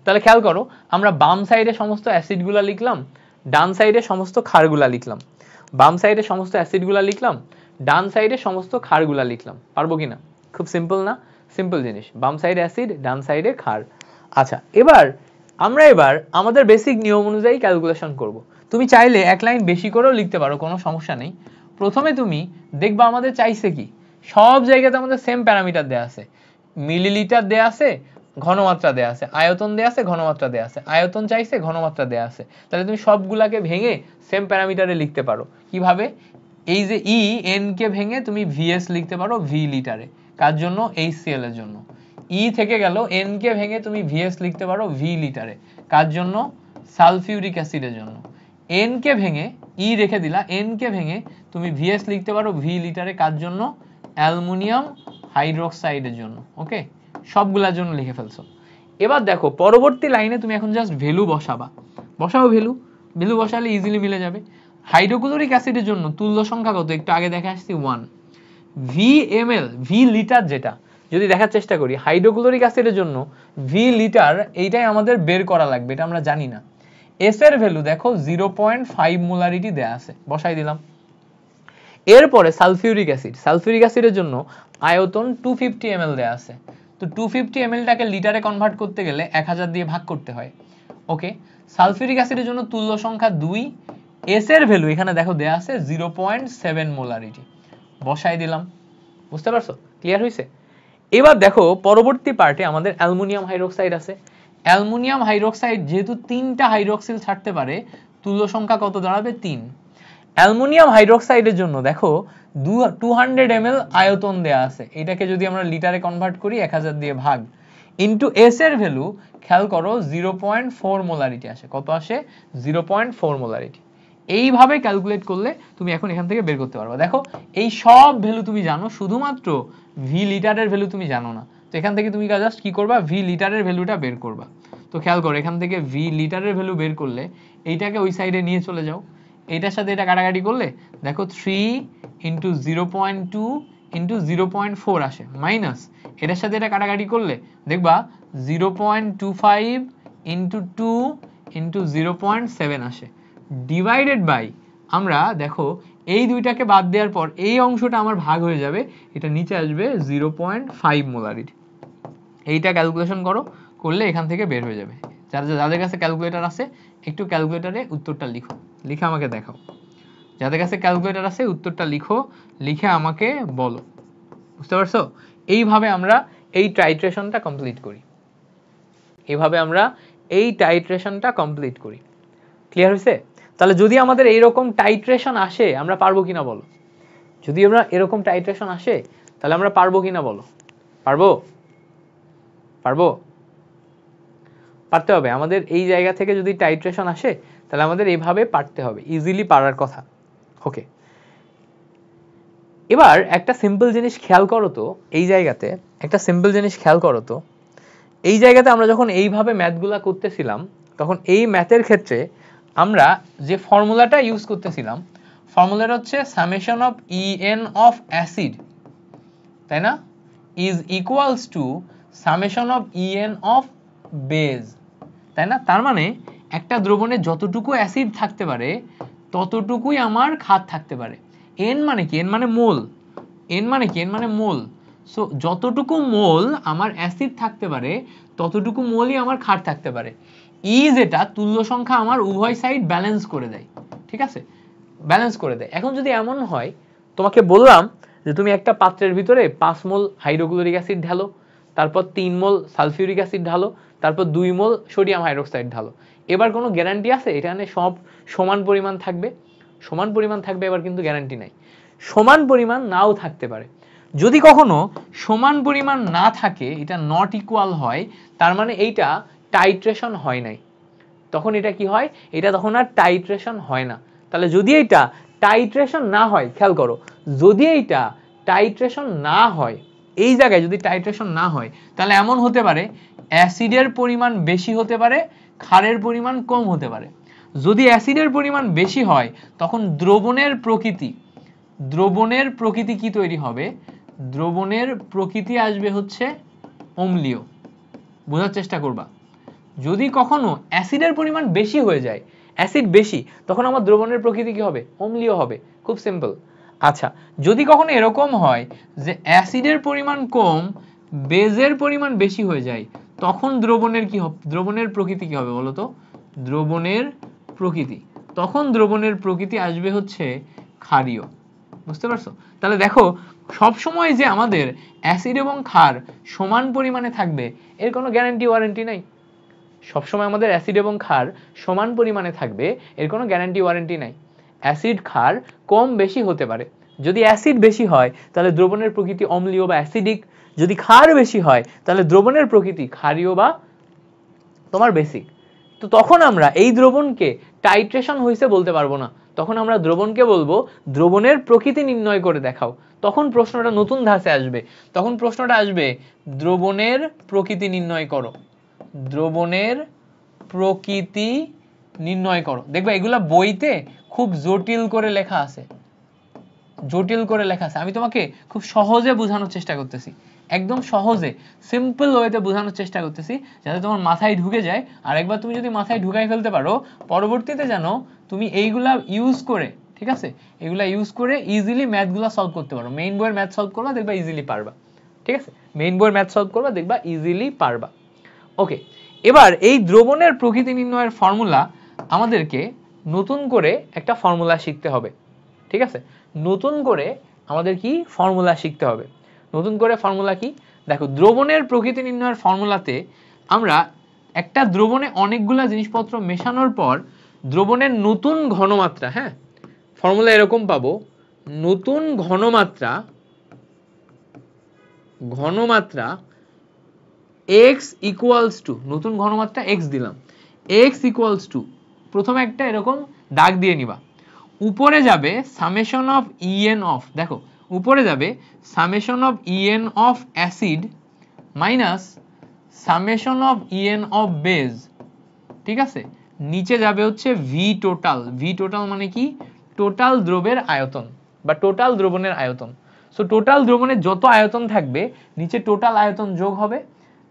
তাহলে খেয়াল করো, আমরা বাম সাইডে সমস্ত অ্যাসিডগুলা লিখলাম, ডান সাইডে সমস্ত ক্ষারগুলা লিখলাম। বাম সাইডে সমস্ত অ্যাসিডগুলা লিখলাম, ডান সাইডে সমস্ত ক্ষারগুলা লিখলাম। পারবো কিনা? খুব সিম্পল না? সিম্পল জিনিস, বাম সাইডে অ্যাসিড, ডান সাইডে ক্ষার। আচ্ছা, এবার আমরা আমাদের বেসিক নিয়ম অনুযায়ী ক্যালকুলেশন করব। তুমি চাইলে এক লাইন বেশি করেও লিখতে পারো, কোনো সমস্যা নেই। প্রথমে তুমি দেখবা আমাদের চাইছে কি, সব জায়গাতে আমাদের সেম প্যারামিটার দেয়া আছে, মিলিলিটার দেয়া আছে, ঘনমাত্রা দেয়া আছে, আয়তন দেয়া আছে, ঘনমাত্রা দেয়া আছে, আয়তন চাইছে, ঘনমাত্রা দেয়া আছে। তাহলে তুমি সবগুলাকে ভেঙে সেম প্যারামিটারে লিখতে পারো। কিভাবে? এই যে ই এন কে ভেঙে তুমি ভিএস লিখতে পারো ভি লিটারে, কার জন্য? HCl এর জন্য। ই থেকে গেল, এন কে ভেঙে তুমি ভিএস লিখতে পারো ভি লিটারে, কার জন্য? সালফিউরিক অ্যাসিডের জন্য। এন কে ভেঙে, ই রেখে দিলা, এন কে ভেঙে তুমি ভিএস লিখতে পারো ভি লিটারে, কার জন্য? অ্যালুমিনিয়াম হাইড্রোক্সাইডের জন্য। ওকে, সবগুলোর জন্য লিখে ফেলছো। এবার দেখো পরবর্তী লাইনে তুমি এখন জাস্ট ভ্যালু বসাবা। বসাও ভ্যালু, ভ্যালু বসালে ইজিলি মিলে যাবে। হাইড্রোক্লোরিক অ্যাসিডের জন্য তুল্য সংখ্যা কত? একটু আগে দেখে আসছি 1 ভি এমএল, ভি লিটার। যেটা যদি দেখার চেষ্টা করি, হাইড্রোক্লোরিক অ্যাসিডের জন্য ভি লিটার, এইটাই আমাদের বের করা লাগবে, এটা আমরা জানি না। এস এর ভ্যালু দেখো 0.5 মোলারিটি দেয়া আছে, বসাই দিলাম। এরপরে সালফিউরিক অ্যাসিড, সালফিউরিক অ্যাসিডের জন্য আয়তন 250 ml দেয়া আছে। তো 250 ml টাকে লিটারে কনভার্ট করতে গেলে 1000 দিয়ে ভাগ করতে হয়। ওকে, সালফিউরিক অ্যাসিডের জন্য তুল্য সংখ্যা 2, এস এর ভ্যালু এখানে দেখো দেয়া আছে 0.7 মোলারিটি, বসাই দিলাম। বুঝতে পারছো? ক্লিয়ার হইছে? এবার দেখো পরবর্তী পার্টে আমাদের অ্যালুমিনিয়াম হাইড্রোক্সাইড আছে। অ্যালুমিনিয়াম হাইড্রোক্সাইড যেহেতু 3টা হাইড্রোক্সিল ছাড়তে পারে, তুল্য সংখ্যা কত দাঁড়াবে? 3। অ্যালুমিনিয়াম হাইড্রোক্সাইডের জন্য দেখো 200 ml আয়তন দেয়া আছে, এটাকে যদি আমরা লিটারে কনভার্ট করি 1000 দিয়ে ভাগ, ইনটু এস এর ভ্যালু খেয়াল করো 0.4 মোলারিটি আসে। কত আসে? 0.4 মোলারিটি। এইভাবে ক্যালকুলেট করলে তুমি এখন এখান থেকে বের করতে পারবা। দেখো এই সব ভ্যালু তুমি জানো, শুধুমাত্র ভি লিটারের ভ্যালু তুমি জানো না। তো এখান থেকে তুমি জাস্ট কি করবা? ভি লিটারের ভ্যালুটা বের করবা। তো খেয়াল করো, এখান থেকে ভি লিটারের ভ্যালু বের করলে এইটাকে ওই সাইডে নিয়ে চলে যাও, এটার সাথে এটা কাটাকাটি করলে দেখো 3 ইন্টু 0.2 ইন্টু 0.4 আসে, মাইনাস এটার সাথে এটা কাটাকাটি করলে দেখবা 0.25 ইন্টু 2 ইন্টু 0.7 আসে, ডিভাইডেড বাই, আমরা দেখো এই দুইটাকে বাদ দেওয়ার পর এই অংশটা আমার ভাগ হয়ে যাবে, এটা নিচে আসবে 0.5 মোলারিটি। এইটা ক্যালকুলেশন করো, করলে এখান থেকে বের হয়ে যাবে। যাদের কাছে ক্যালকুলেটর আছে একটু ক্যালকুলেটরে উত্তরটা লিখো, লিখে আমাকে দেখাও। যাদের কাছে ক্যালকুলেটর আছে উত্তরটা লিখো, লিখে আমাকে বলো। বুঝতে পারছো? এইভাবে আমরা এই টাইট্রেশনটা কমপ্লিট করি, এইভাবে আমরা এই টাইট্রেশনটা কমপ্লিট করি। ক্লিয়ার হয়েছে? তাহলে যদি আমাদের এইরকম টাইট্রেশন আসে আমরা পারবো কিনা বলো? যদি আমরা এরকম টাইট্রেশন আসে তাহলে আমরা পারবো কিনা বলো? পারবো? পারবো? পারতে হবে। আমাদের এই জায়গা থেকে যদি টাইট্রেশন আসে তাহলে আমাদের এইভাবে পারতে হবে, ইজিলি পারার কথা। ওকে, এবার একটা সিম্পল জিনিস খেয়াল করো তো, এই জায়গাতে একটা সিম্পল জিনিস খেয়াল করো তো, এই জায়গাতে আমরা যখন এইভাবে ম্যাথগুলা করতেছিলাম তখন এই ম্যাথের ক্ষেত্রে আমরা যে ফর্মুলাটা ইউজ করতেছিলাম, ফর্মুলাটা হচ্ছে summation of EN of acid, তাই না, is equals to summation of EN of base, তাই না? তার মানে একটা দ্রবণে যতটুকু অ্যাসিড থাকতে পারে ততটুকুই আমার ক্ষার থাকতে পারে। এন মানে কি? এন মানে মোল। এন মানে কি? এন মানে মোল। সো যতটুকু মোল আমার অ্যাসিড থাকতে পারে ততটুকু মোলই আমার ক্ষার থাকতে পারে। ই যেটা তুল্য সংখ্যা আমার উভয় সাইড ব্যালেন্স করে দেয়, ঠিক আছে, ব্যালেন্স করে দেয়। এখন যদি এমন হয়, তোমাকে বললাম যে তুমি একটা পাত্রের ভিতরে 5 মোল হাইড্রোক্লোরিক অ্যাসিড ঢালো, তারপর 3 মোল সালফিউরিক অ্যাসিড ঢালো, তারপর 2 মোল সোডিয়াম হাইড্রোক্সাইড ঢালো। এবার কোনো গ্যারান্টি আছে এখানে সব সমান পরিমাণ থাকবে? সমান পরিমাণ থাকবে এবার কিন্তু গ্যারান্টি নাই। সমান পরিমাণ নাও থাকতে পারে। যদি কখনো সমান পরিমাণ না থাকে, এটা নট ইকুয়াল হয়, তার মানে এইটা টাইট্রেশন হয় নাই। তখন এটা কি হয়? এটা তখন আর টাইট্রেশন হয় না। তাহলে যদি এটা টাইট্রেশন না হয়, খেয়াল করো, যদি এইটা টাইট্রেশন না হয়, এই জায়গায় যদি টাইট্রেশন না হয়, তাহলে এমন হতে পারে অ্যাসিডের পরিমাণ বেশি হতে পারে, ক্ষারের পরিমাণ কম হতে পারে। যদি অ্যাসিডের পরিমাণ বেশি হয়, তখন দ্রবণের প্রকৃতি কি তৈরি হবে? দ্রবণের প্রকৃতি আসবে হচ্ছে অম্লীয়। বোঝার চেষ্টা করবা। যদি কখনো অ্যাসিডের পরিমাণ বেশি হয়ে যায়, অ্যাসিড বেশি, তখন আমার দ্রবণের প্রকৃতি কি হবে? অম্লীয় হবে। খুব সিম্পল। আচ্ছা, যদি কখনো এরকম হয় যে অ্যাসিডের পরিমাণ কম, বেজের পরিমাণ বেশি হয়ে যায়, তখন দ্রবণের কি হবে? দ্রবণের প্রকৃতি কি হবে বলো তো? দ্রবণের প্রকৃতি, তখন দ্রবণের প্রকৃতি আসবে হচ্ছে ক্ষারীয়। বুঝতে পারছো? তাহলে দেখো, সব সময় যে আমাদের অ্যাসিড এবং ক্ষার সমান পরিমাণে থাকবে এর কোনো গ্যারান্টি ওয়ারেন্টি নাই। সবসময় আমাদের অ্যাসিড এবং ক্ষার সমান পরিমাণে থাকবে এর কোনো গ্যারান্টি ওয়ারেন্টি নাই। অ্যাসিড ক্ষার কম বেশি হতে পারে। যদি অ্যাসিড বেশি হয় তাহলে দ্রবণের প্রকৃতি অম্লীয় বা অ্যাসিডিক। যদি ক্ষার বেশি হয় তাহলে দ্রবণের প্রকৃতি ক্ষারীয় বা তোমার বেসিক। তো তখন আমরা এই দ্রবণকে টাইট্রেশন হয়েছে বলতে পারবো না। তখন আমরা দ্রবণকে বলবো দ্রবণের প্রকৃতি নির্ণয় করে দেখাও। তখন প্রশ্নটা নতুন ধাঁচে আসবে। তখন প্রশ্নটা আসবে দ্রবণের প্রকৃতি নির্ণয় করো। দ্রবণের প্রকৃতি নির্ণয় করো। দেখবে এগুলা বইতে খুব জটিল করে লেখা আছে, জটিল করে লেখা আছে। আমি তোমাকে খুব সহজে বোঝানোর চেষ্টা করতেছি, একদম সহজে সিম্পল ওয়েতে বোঝানোর চেষ্টা করতেছি, যাতে তোমার মাথায় ঢুকে যায়। আর একবার তুমি যদি মাথায় ঢুকাই ফেলতে পারো, পরবর্তীতে জানো তুমি এইগুলা ইউজ করে, ঠিক আছে, এগুলা ইউজ করে ইজিলি ম্যাথগুলা সলভ করতে পারো। মেইন বইয়ের ম্যাথ সলভ করবা, দেখবা ইজিলি পারবা। ঠিক আছে, মেইন বইয়ের ম্যাথ সলভ করবা, দেখবা ইজিলি পারবা। ওকে, এবার এই দ্রবণের প্রকৃতি নির্ণয়ের ফর্মুলা আমাদেরকে নতুন করে একটা ফর্মুলা শিখতে হবে। ঠিক আছে, নতুন করে আমাদের কি ফর্মুলা শিখতে হবে। নতুন করে ফর্মুলা কি? দেখো, দ্রবণের প্রকৃতি নির্ণয়ের ফর্মুলাতে আমরা একটা দ্রবণে অনেকগুলা জিনিসপত্র মেশানোর পর দ্রবণের নতুন ঘনমাত্রা, হ্যাঁ, ফর্মুলা এরকম পাবো, নতুন ঘনমাত্রা x ইকুয়ালস টু, নতুন ঘনমাত্রা x দিলাম, x ইকুয়ালস টু, প্রথমে একটা এরকম দাগ দিয়ে নিবা, উপরে যাবে সামেশন অফ en অফ, দেখো উপরে যাবে summation of en of acid minus summation of en of base. ঠিক আছে, নিচে যাবে হচ্ছে ভি টোটাল। ভি টোটাল মানে কি? টোটাল দ্রবের আয়তন বা টোটাল দ্রবণের আয়তন। সো টোটাল দ্রবণের যত আয়তন থাকবে নিচে টোটাল আয়তন যোগ হবে,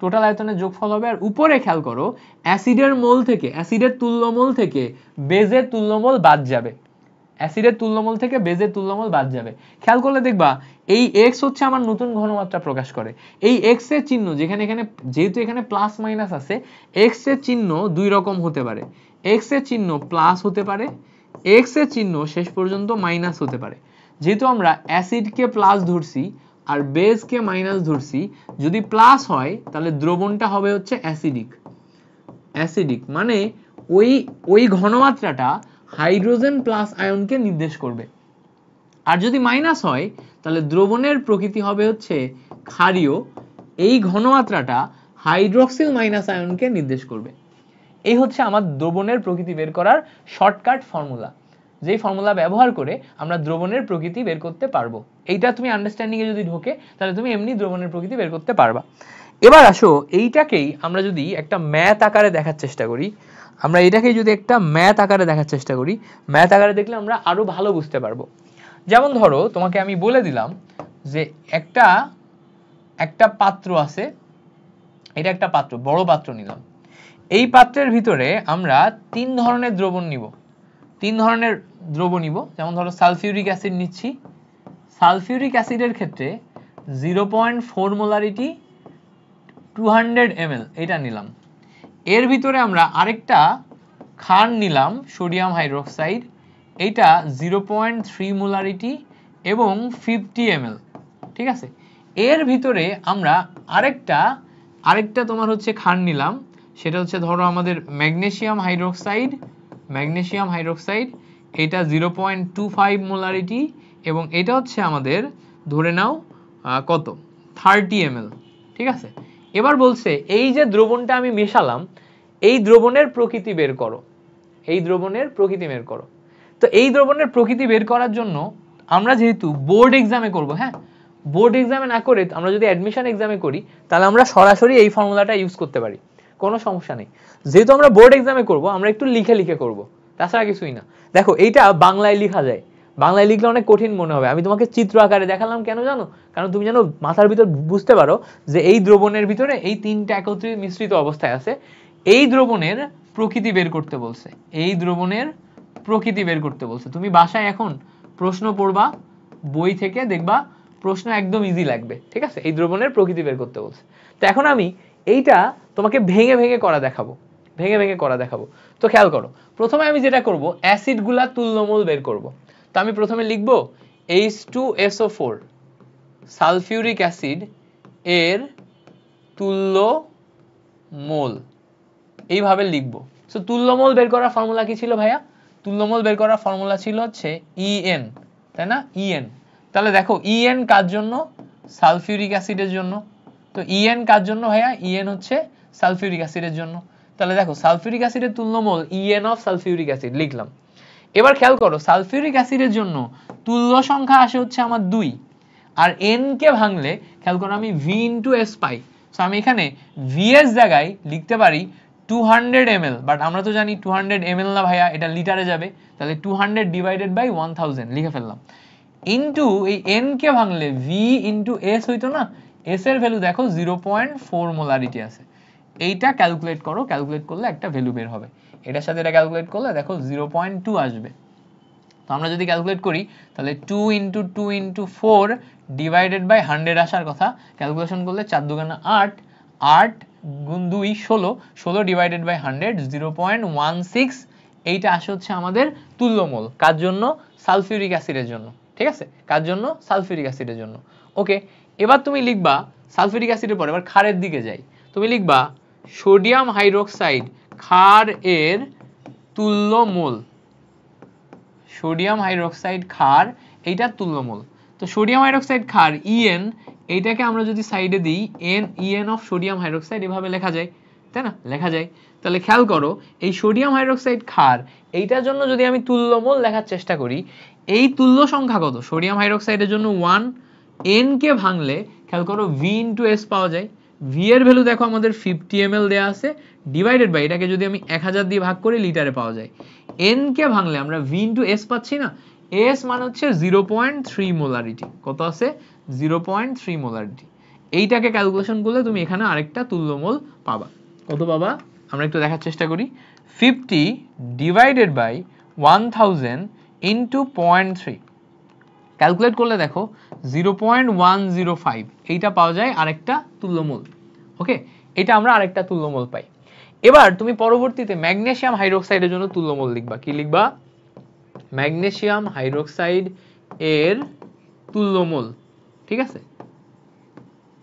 টোটাল আয়তনের যোগফল হবে। আর উপরে খেয়াল করো, অ্যাসিডের মোল থেকে, অ্যাসিডের তুল্যমোল থেকে বেজের তুল্যমোল বাদ যাবে, অ্যাসিডের তুল্যমোল থেকে বেজের তুল্যমোল বাদ যাবে। খেয়াল করলে দেখবা এই x হচ্ছে আমার নতুন ঘনমাত্রা প্রকাশ করে। এই x এর চিহ্ন এখানে যেহেতু এখানে প্লাস মাইনাস আছে, x এর চিহ্ন দুই রকম হতে পারে। x এর চিহ্ন প্লাস হতে পারে, x এর চিহ্ন শেষ পর্যন্ত মাইনাস হতে পারে। যেহেতু আমরা অ্যাসিডকে প্লাস ধরছি আর বেজকে মাইনাস ধরছি, যদি প্লাস হয় তাহলে দ্রবণটা হবে হচ্ছে অ্যাসিডিক। অ্যাসিডিক মানে ওই ঘনমাত্রাটা হাইড্রোজেন প্লাস আয়নকে নির্দেশ করবে। আর যদি মাইনাস হয় তাহলে দ্রবণের প্রকৃতি হবে হচ্ছে ক্ষারীয়। এই ঘনমাত্রাটা হাইড্রক্সিল মাইনাস আয়নকে নির্দেশ করবে। এই হচ্ছে আমার দ্রবণের প্রকৃতি বের করার শর্টকাট ফর্মুলা, যেই ফর্মুলা ব্যবহার করে আমরা দ্রবণের প্রকৃতি বের করতে পারবো। এইটা তুমি আন্ডারস্ট্যান্ডিং এ যদি ঢোকে তাহলে তুমি এমনি দ্রবণের প্রকৃতি বের করতে পারবা। এবার আসো, এইটাকেই আমরা যদি একটা ম্যাথ আকারে দেখার চেষ্টা করি, আমরা এটাকেই যদি একটা ম্যাথ আকারে দেখার চেষ্টা করি, ম্যাথ আকারে দেখলে আমরা আরো ভালো বুঝতে পারবো। যেমন ধরো, তোমাকে আমি বলে দিলাম যে একটা পাত্র আছে, এটা একটা পাত্র, বড় পাত্র নিলাম। এই পাত্রের ভিতরে আমরা তিন ধরনের দ্রবণ নিব, যেমন ধরো সালফিউরিক অ্যাসিড নিচ্ছি। সালফিউরিক অ্যাসিডের ক্ষেত্রে 0.4 মোলারিটি 200 ml এটা নিলাম। এর ভিতরে আমরা আরেকটা ক্ষার নিলাম, সোডিয়াম হাইড্রোক্সাইড, এটা 0.3 মোলারিটি এবং 50 ml। ঠিক আছে, এর ভিতরে আমরা আরেকটা তোমার হচ্ছে ক্ষার নিলাম, সেটা হচ্ছে ধরো আমাদের ম্যাগনেসিয়াম হাইড্রোক্সাইড, এটা 0.25 মোলারিটি, এবং এটা হচ্ছে আমাদের ধরে নাও কত 30 ml। ঠিক আছে, এবার বলছে এই যে দ্রবণটা আমি মেশালাম, এই দ্রবণের প্রকৃতি বের করো, তো এই দ্রবণের প্রকৃতি বের করার জন্য আমরা যেহেতু বোর্ড এক্সামে করব, হ্যাঁ বোর্ড এক্সামে না করে আমরা যদি অ্যাডমিশন এক্সামে করি, তাহলে আমরা সরাসরি এই ফর্মুলাটা ইউজ করতে পারি, কোনো সমস্যা নেই। যেহেতু আমরা বোর্ড এক্সামে করব, আমরা একটু লিখে করব, তাছাড়া কিছুই না। দেখো এইটা বাংলায় লেখা যায়, বাংলায় লিখলে অনেক কঠিন মনে হবে, আমি তোমাকে চিত্র আকারে দেখালাম কেন জানো, কারণ তুমি জানো মাথার ভিতর বুঝতে পারো যে এই দ্রবণের ভিতরে এই তিনটা একত্রিত মিশ্রিত অবস্থায় আছে, এই দ্রবণের প্রকৃতি বের করতে বলছে, তুমি বাসায় এখন প্রশ্ন পড়বা, বই থেকে দেখবা প্রশ্ন একদম ইজি লাগবে, ঠিক আছে, এই দ্রবণের প্রকৃতি বের করতে বলছে। তো এখন আমি এইটা তোমাকে ভেঙে করা দেখাবো, তো খেয়াল করো, প্রথমে আমি যেটা করব, অ্যাসিড গুলা তুল্যমূল বের করব। তো আমি প্রথমে লিখব H2SO4 সালফিউরিক অ্যাসিড এর তুল্যমূল, এইভাবে লিখব। সো তুল্যমূল বের করার ফর্মুলা কি ছিল ভাইয়া? তুল্যমূল বের করার ফর্মুলা ছিল হচ্ছে EN, তাই না, EN। তাহলে দেখো EN কার জন্য? সালফিউরিক অ্যাসিডের জন্য। তো EN কার জন্য ভাইয়া? EN হচ্ছে সালফিউরিক অ্যাসিডের জন্য। তাহলে দেখো সালফিউরিক অ্যাসিডের তুল্যমূল EN অফ সালফিউরিক অ্যাসিড লিখলাম। এবার খেয়াল করো, সালফিউরিক অ্যাসিডের জন্য তুল্য সংখ্যা আসে হচ্ছে আমার 2, আর N কে ভাঙলে খেয়াল করো আমি V ইন্টু S পাই। সো আমি এখানে V এর জায়গায় লিখতে পারি 200 ml, বাট আমরা তো জানি 200 ml না ভাইয়া, এটা লিটারে যাবে, তাহলে 200 ডিভাইডেড বাই 1000 লিখে ফেললাম, ইনটু এই N কে ভাঙলে V ইনটু S হইতো না, S এর ভ্যালু দেখো 0.4 মোলারিটি আছে। এইটা ক্যালকুলেট করো, ক্যালকুলেট করলে একটা ভ্যালু বের হবে, এটার সাথে এটা ক্যালকুলেট করলে দেখো 0.2 আসবে। তো আমরা যদি ক্যালকুলেট করি তাহলে 2 ইনটু 2 ইনটু 4 ডিভাইডেড বাই 100 আসার কথা, ক্যালকুলেশন করলে 4 দুগুণে 8, 8 গুণ 2 16, 16 ডিভাইডেড বাই 100 0.16, এইটা আসে হচ্ছে আমাদের তুল্যমূল। কার জন্য? সালফিউরিক অ্যাসিডের জন্য, ঠিক আছে, কার জন্য? সালফিউরিক অ্যাসিডের জন্য। ওকে, এবার তুমি লিখবা সালফিউরিক অ্যাসিডের পরে এবার ক্ষারের দিকে যাই, তুমি লিখবা সোডিয়াম হাইড্রোক্সাইড ক্ষার এর তুল্যমূল, সোডিয়াম হাইড্রোক্সাইড ক্ষার এইটার তুল্যমূল। তো সোডিয়াম হাইড্রোক্সাইড ক্ষার EN, এইটাকে আমরা যদি সাইডে দিই EN অফ সোডিয়াম হাইড্রোক্সাইড এভাবে লেখা যায়, তাই না, লেখা যায়। তাহলে খেয়াল করো এই সোডিয়াম হাইড্রোক্সাইড ক্ষার এইটার জন্য যদি আমি তুল্যমূল লেখার চেষ্টা করি, এই তুল্য সংখ্যা কত? সোডিয়াম হাইড্রোক্সাইডের জন্য 1, N কে ভাঙলে খেয়াল করো V ইন্টু S পাওয়া যায়, V এর ভ্যালু দেখো আমাদের 50 ml দেয়া আছে, ডিভাইডেড বাই এটাকে যদি আমি 1000 দিয়ে ভাগ করি লিটারে পাওয়া যায়। N কে ভাঙলে আমরা V ইন্টু S পাচ্ছি না, S মানে হচ্ছে 0.3 মোলারিটি, কত আছে? 0.3 মোলারিটি। এইটাকে ক্যালকুলেশন করলে তুমি এখানে আরেকটা তুল্যমূল পাবা, কত পাবা আমরা একটু দেখার চেষ্টা করি। 50 ডিভাইডেড বাই 1000 ইন্টু 0.3, ক্যালকুলেট করলে দেখো 0.105, এইটা পাওয়া যায় আরেকটা তুল্যমূল। ওকে, এটা আমরা আরেকটা তুল্যমূল পাই। এবার তুমি পরবর্তীতে ম্যাগনেসিয়াম হাইড্রোক্সাইডের জন্য তুল্যমূল লিখবা, কি লিখবা? ম্যাগনেসিয়াম হাইড্রোক্সাইড এর তুল্যমূল, ঠিক আছে,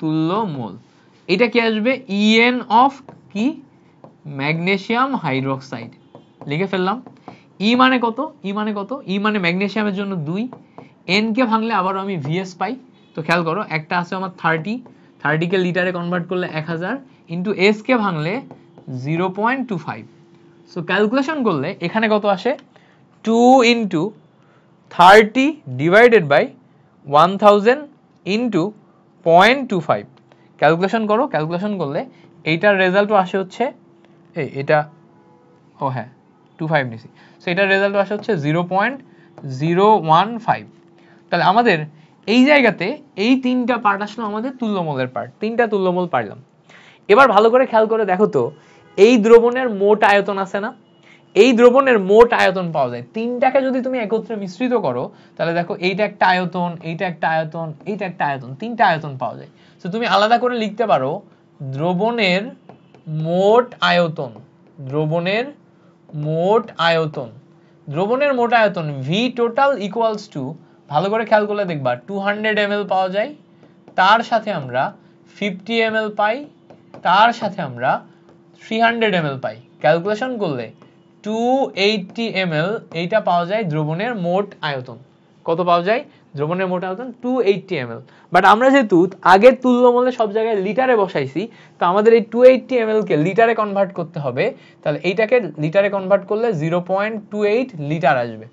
তুল্যমূল। এটা কি আসবে? EN অফ কি? ম্যাগনেসিয়াম হাইড্রোক্সাইড লিখে ফেললাম। E মানে কত? E মানে কত? E মানে ম্যাগনেসিয়ামের জন্য 2, N কে ভাঙলে আবার আমি VS পাই। তো খেয়াল করো একটা আছে আমার 30 কে লিটারে কনভার্ট করলে 1000, ইনটু S কে ভাঙলে 0.25। সো ক্যালকুলেশন করলে এখানে কত আসে? 2 into 30 divided by 1000 into 0.25, calculation করো, ক্যালকুলেশন করলে এইটার রেজাল্টও আসে হচ্ছে এটা, ও হ্যাঁ 25 নিছি, সো এটার রেজাল্ট আসে হচ্ছে 0.015। তাহলে আমাদের এই জায়গাতে এই তিনটা পার্ট আসলো আমাদের তুল্যমূলের পার্ট, তিনটা তুল্যমূল পারলাম। এবার ভালো করে খেয়াল করে দেখো তো, এই দ্রবণের মোট আয়তন আছে না, এই দ্রবণের মোট আয়তন পাওয়া যায়, তিনটাকে যদি তুমি একত্রে মিশ্রিত করো তাহলে দেখো এইটা একটা আয়তন, এইটা একটা আয়তন, এইটা একটা আয়তন, তিনটা আয়তন পাওয়া যায়। তো তুমি আলাদা করে লিখতে পারো দ্রবণের মোট আয়তন, দ্রবণের মোট আয়তন, দ্রবণের মোট আয়তন V টোটাল ইকুয়ালস টু, ভালো করে খেয়াল করলে দেখবা 200 ml পাওয়া যায়, তার সাথে আমরা 50 ml পাই, তার সাথে আমরা 300 ml পাই। ক্যালকুলেশন করলে 280 ml এইটা পাওয়া যায় দ্রবণের মোট আয়তন। কত পাওয়া যায়? দ্রবণের মোট আয়তন 280 ml। বাট আমরা যেহেতু আগের তুল্যমূল্যে সব জায়গায় লিটারে বসাইছি, তো আমাদের এই 280 ml কে লিটারে কনভার্ট করতে হবে। তাহলে এইটাকে লিটারে কনভার্ট করলে 0.28 লিটার আসবে।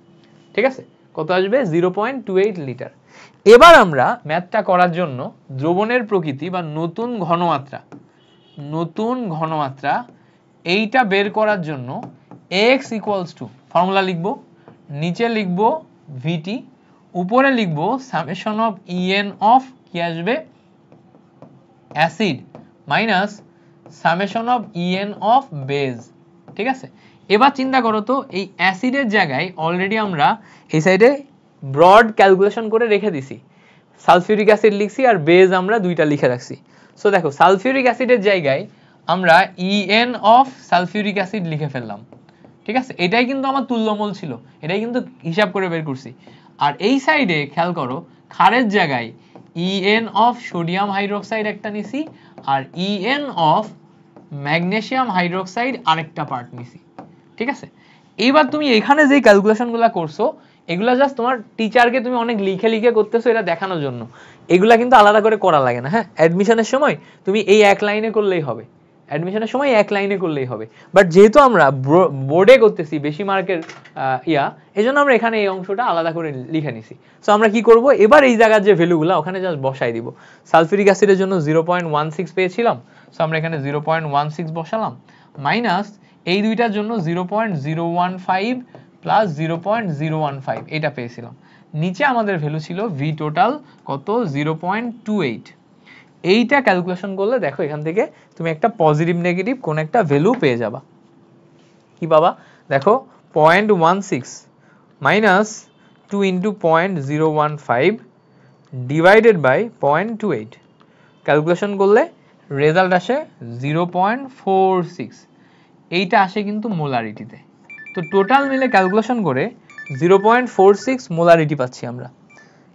ঠিক আছে? কত আসবে? 0.28 লিটার। এবার আমরা ম্যাথটা করার জন্য দ্রবণের প্রকৃতি বা নতুন ঘনমাত্রা এইটা বের করার জন্য x ইকুয়ালস টু ফর্মুলা লিখবো, নিচে লিখবো vt, উপরে লিখবো সামেশন অফ en অফ কি আসবে acid minus summation of en of base. ঠিক আছে? এবার চিন্তা করো তো, এই অ্যাসিডের জায়গায় অলরেডি আমরা এই সাইডে ব্রড ক্যালকুলেশন করে রেখে দিছি, সালফিউরিক অ্যাসিড লিখছি আর বেজ আমরা দুইটা লিখে রাখছি। সো দেখো সালফিউরিক অ্যাসিডের জায়গায় আমরা en অফ সালফিউরিক অ্যাসিড লিখে ফেললাম। ঠিক আছে? এটাই কিন্তু আমার তুল্যমূল ছিল, এটাই কিন্তু হিসাব করে বের করছি। আর এই সাইডে খেয়াল করো, ক্ষারের জায়গায় en অফ সোডিয়াম হাইড্রোক্সাইড একটা নিছি আর en অফ ম্যাগনেসিয়াম হাইড্রোক্সাইড আরেকটা পার্ট নিছি। ঠিক আছে? এইবার তুমি এখানে যে ক্যালকুলেশনগুলো করছো, এগুলা জাস্ট তোমার টিচারকে তুমি অনেক লিখে লিখে করতেছো এটা দেখানোর জন্য, এগুলা কিন্তু আলাদা করে করা লাগে না। হ্যাঁ, অ্যাডমিশনের সময় তুমি এই এক লাইনে করলেই হবে, অ্যাডমিশনের সময় এক লাইনে করলেই হবে। বাট যেহেতু আমরা বোর্ডে করতেছি বেশি মার্কের এজন্য আমরা এখানে এই অংশটা আলাদা করে লিখে নিছি। সো আমরা কি করব, এবার এই জায়গার যে ভ্যালুগুলো ওখানে জাস্ট বসাই দিব। সালফিউরিক অ্যাসিডের জন্য 0.16 পেয়েছিলাম, সো আমরা এখানে 0.16 বসালাম, মাইনাস এই দুইটার জন্য 0.015 প্লাস 0.015 এটা পেয়েছিলাম। নিচে আমাদের ভ্যালু ছিল ভি টোটাল কত 0.28। এইটা ক্যালকুলেশন করলে দেখো এখান থেকে তুমি একটা পজিটিভ নেগেটিভ কোন একটা ভ্যালু পেয়ে যাবা। কি বাবা? দেখো 0.16 minus 2 into 0.015 divided by 0.28, calculation করলে রেজাল্ট আসে 0.46। এইটা আসে কিন্তু মোলারিটিতে। তো টোটাল মিলে ক্যালকুলেশন করে 0.46 মোলারিটি পাচ্ছি আমরা।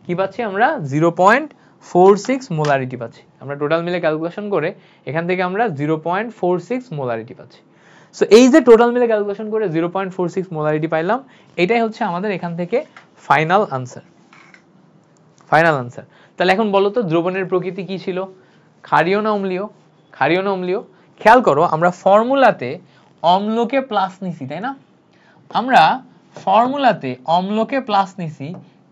কি পাচ্ছি আমরা? 0.46 মোলারিটি পাচ্ছি আমরা টোটাল মিলে ক্যালকুলেশন করে, এখান থেকে আমরা 0.46 মোলারিটি পাচ্ছি। সো এই যে টোটাল মিলে ক্যালকুলেশন করে 0.46 মোলারিটি পাইলাম, এটাই হচ্ছে আমাদের এখান থেকে ফাইনাল আনসার। তাহলে এখন বলো তো দ্রবণের প্রকৃতি কি ছিল? ক্ষারীয় না অম্লীয়? ক্ষারীয় না অম্লীয়? খেয়াল করো, আমরা ফর্মুলাতে অম্লকে প্লাস নিছি, তাই না? আমরা ফর্মুলাতে অম্লকে প্লাস নিছি,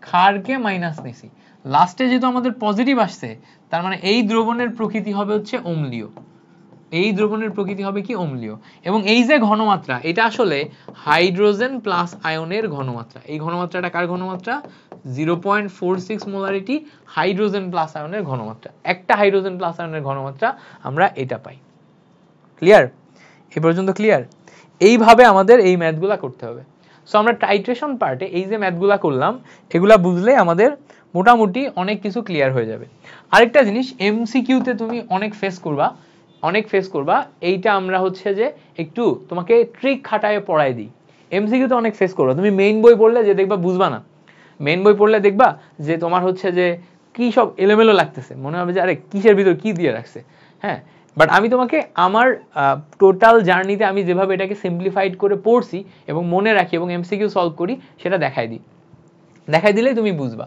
ক্ষারকে মাইনাস নিছি। লাস্টে যেহেতু আমাদের পজিটিভ আসছে, তার মানে এই দ্রবণের প্রকৃতি হবে হচ্ছে অম্লীয়। এই দ্রবণের প্রকৃতি হবে কি? অম্লীয়। এবং এই যে ঘনমাত্রা, এটা আসলে হাইড্রোজেন প্লাস আয়নের ঘনমাত্রা। এই ঘনমাত্রাটা কার ঘনমাত্রা? 0.46 মোলারিটি হাইড্রোজেন প্লাস আয়নের ঘনমাত্রা। একটা হাইড্রোজেন প্লাস আয়নের ঘনমাত্রা আমরা এটা পাই। ক্লিয়ার? এ পর্যন্ত ক্লিয়ার? এইভাবে আমাদের এই ম্যাথগুলা করতে হবে। সো আমরা টাইট্রেশন পার্টে এই যে ম্যাথগুলা করলাম, এগুলা বুঝলে আমাদের মোটামুটি অনেক কিছু ক্লিয়ার হয়ে যাবে। আরেকটা জিনিস, এমসিকিউতে তুমি অনেক ফেস করবা, এইটা আমরা হচ্ছে যে একটু তোমাকে ট্রিক খাটায় পড়াই দিই। এমসিকিউতে অনেক ফেস করবা, তুমি মেইন বই পড়লে যে দেখবা বুঝবা না, মেইন বই পড়লে দেখবা যে তোমার হচ্ছে যে কি সব এলোমেলো লাগতেছে, মনে হবে যে আরে কিসের ভিতর কি দিয়ে রাখছে। হ্যাঁ, বাট আমি তোমাকে আমার টোটাল জার্নিতে আমি যেভাবে এটাকে সিম্পলিফাইড করে পড়ছি এবং মনে রাখি এবং এমসিকিউ সলভ করি সেটা দেখাই দিলেই তুমি বুঝবা।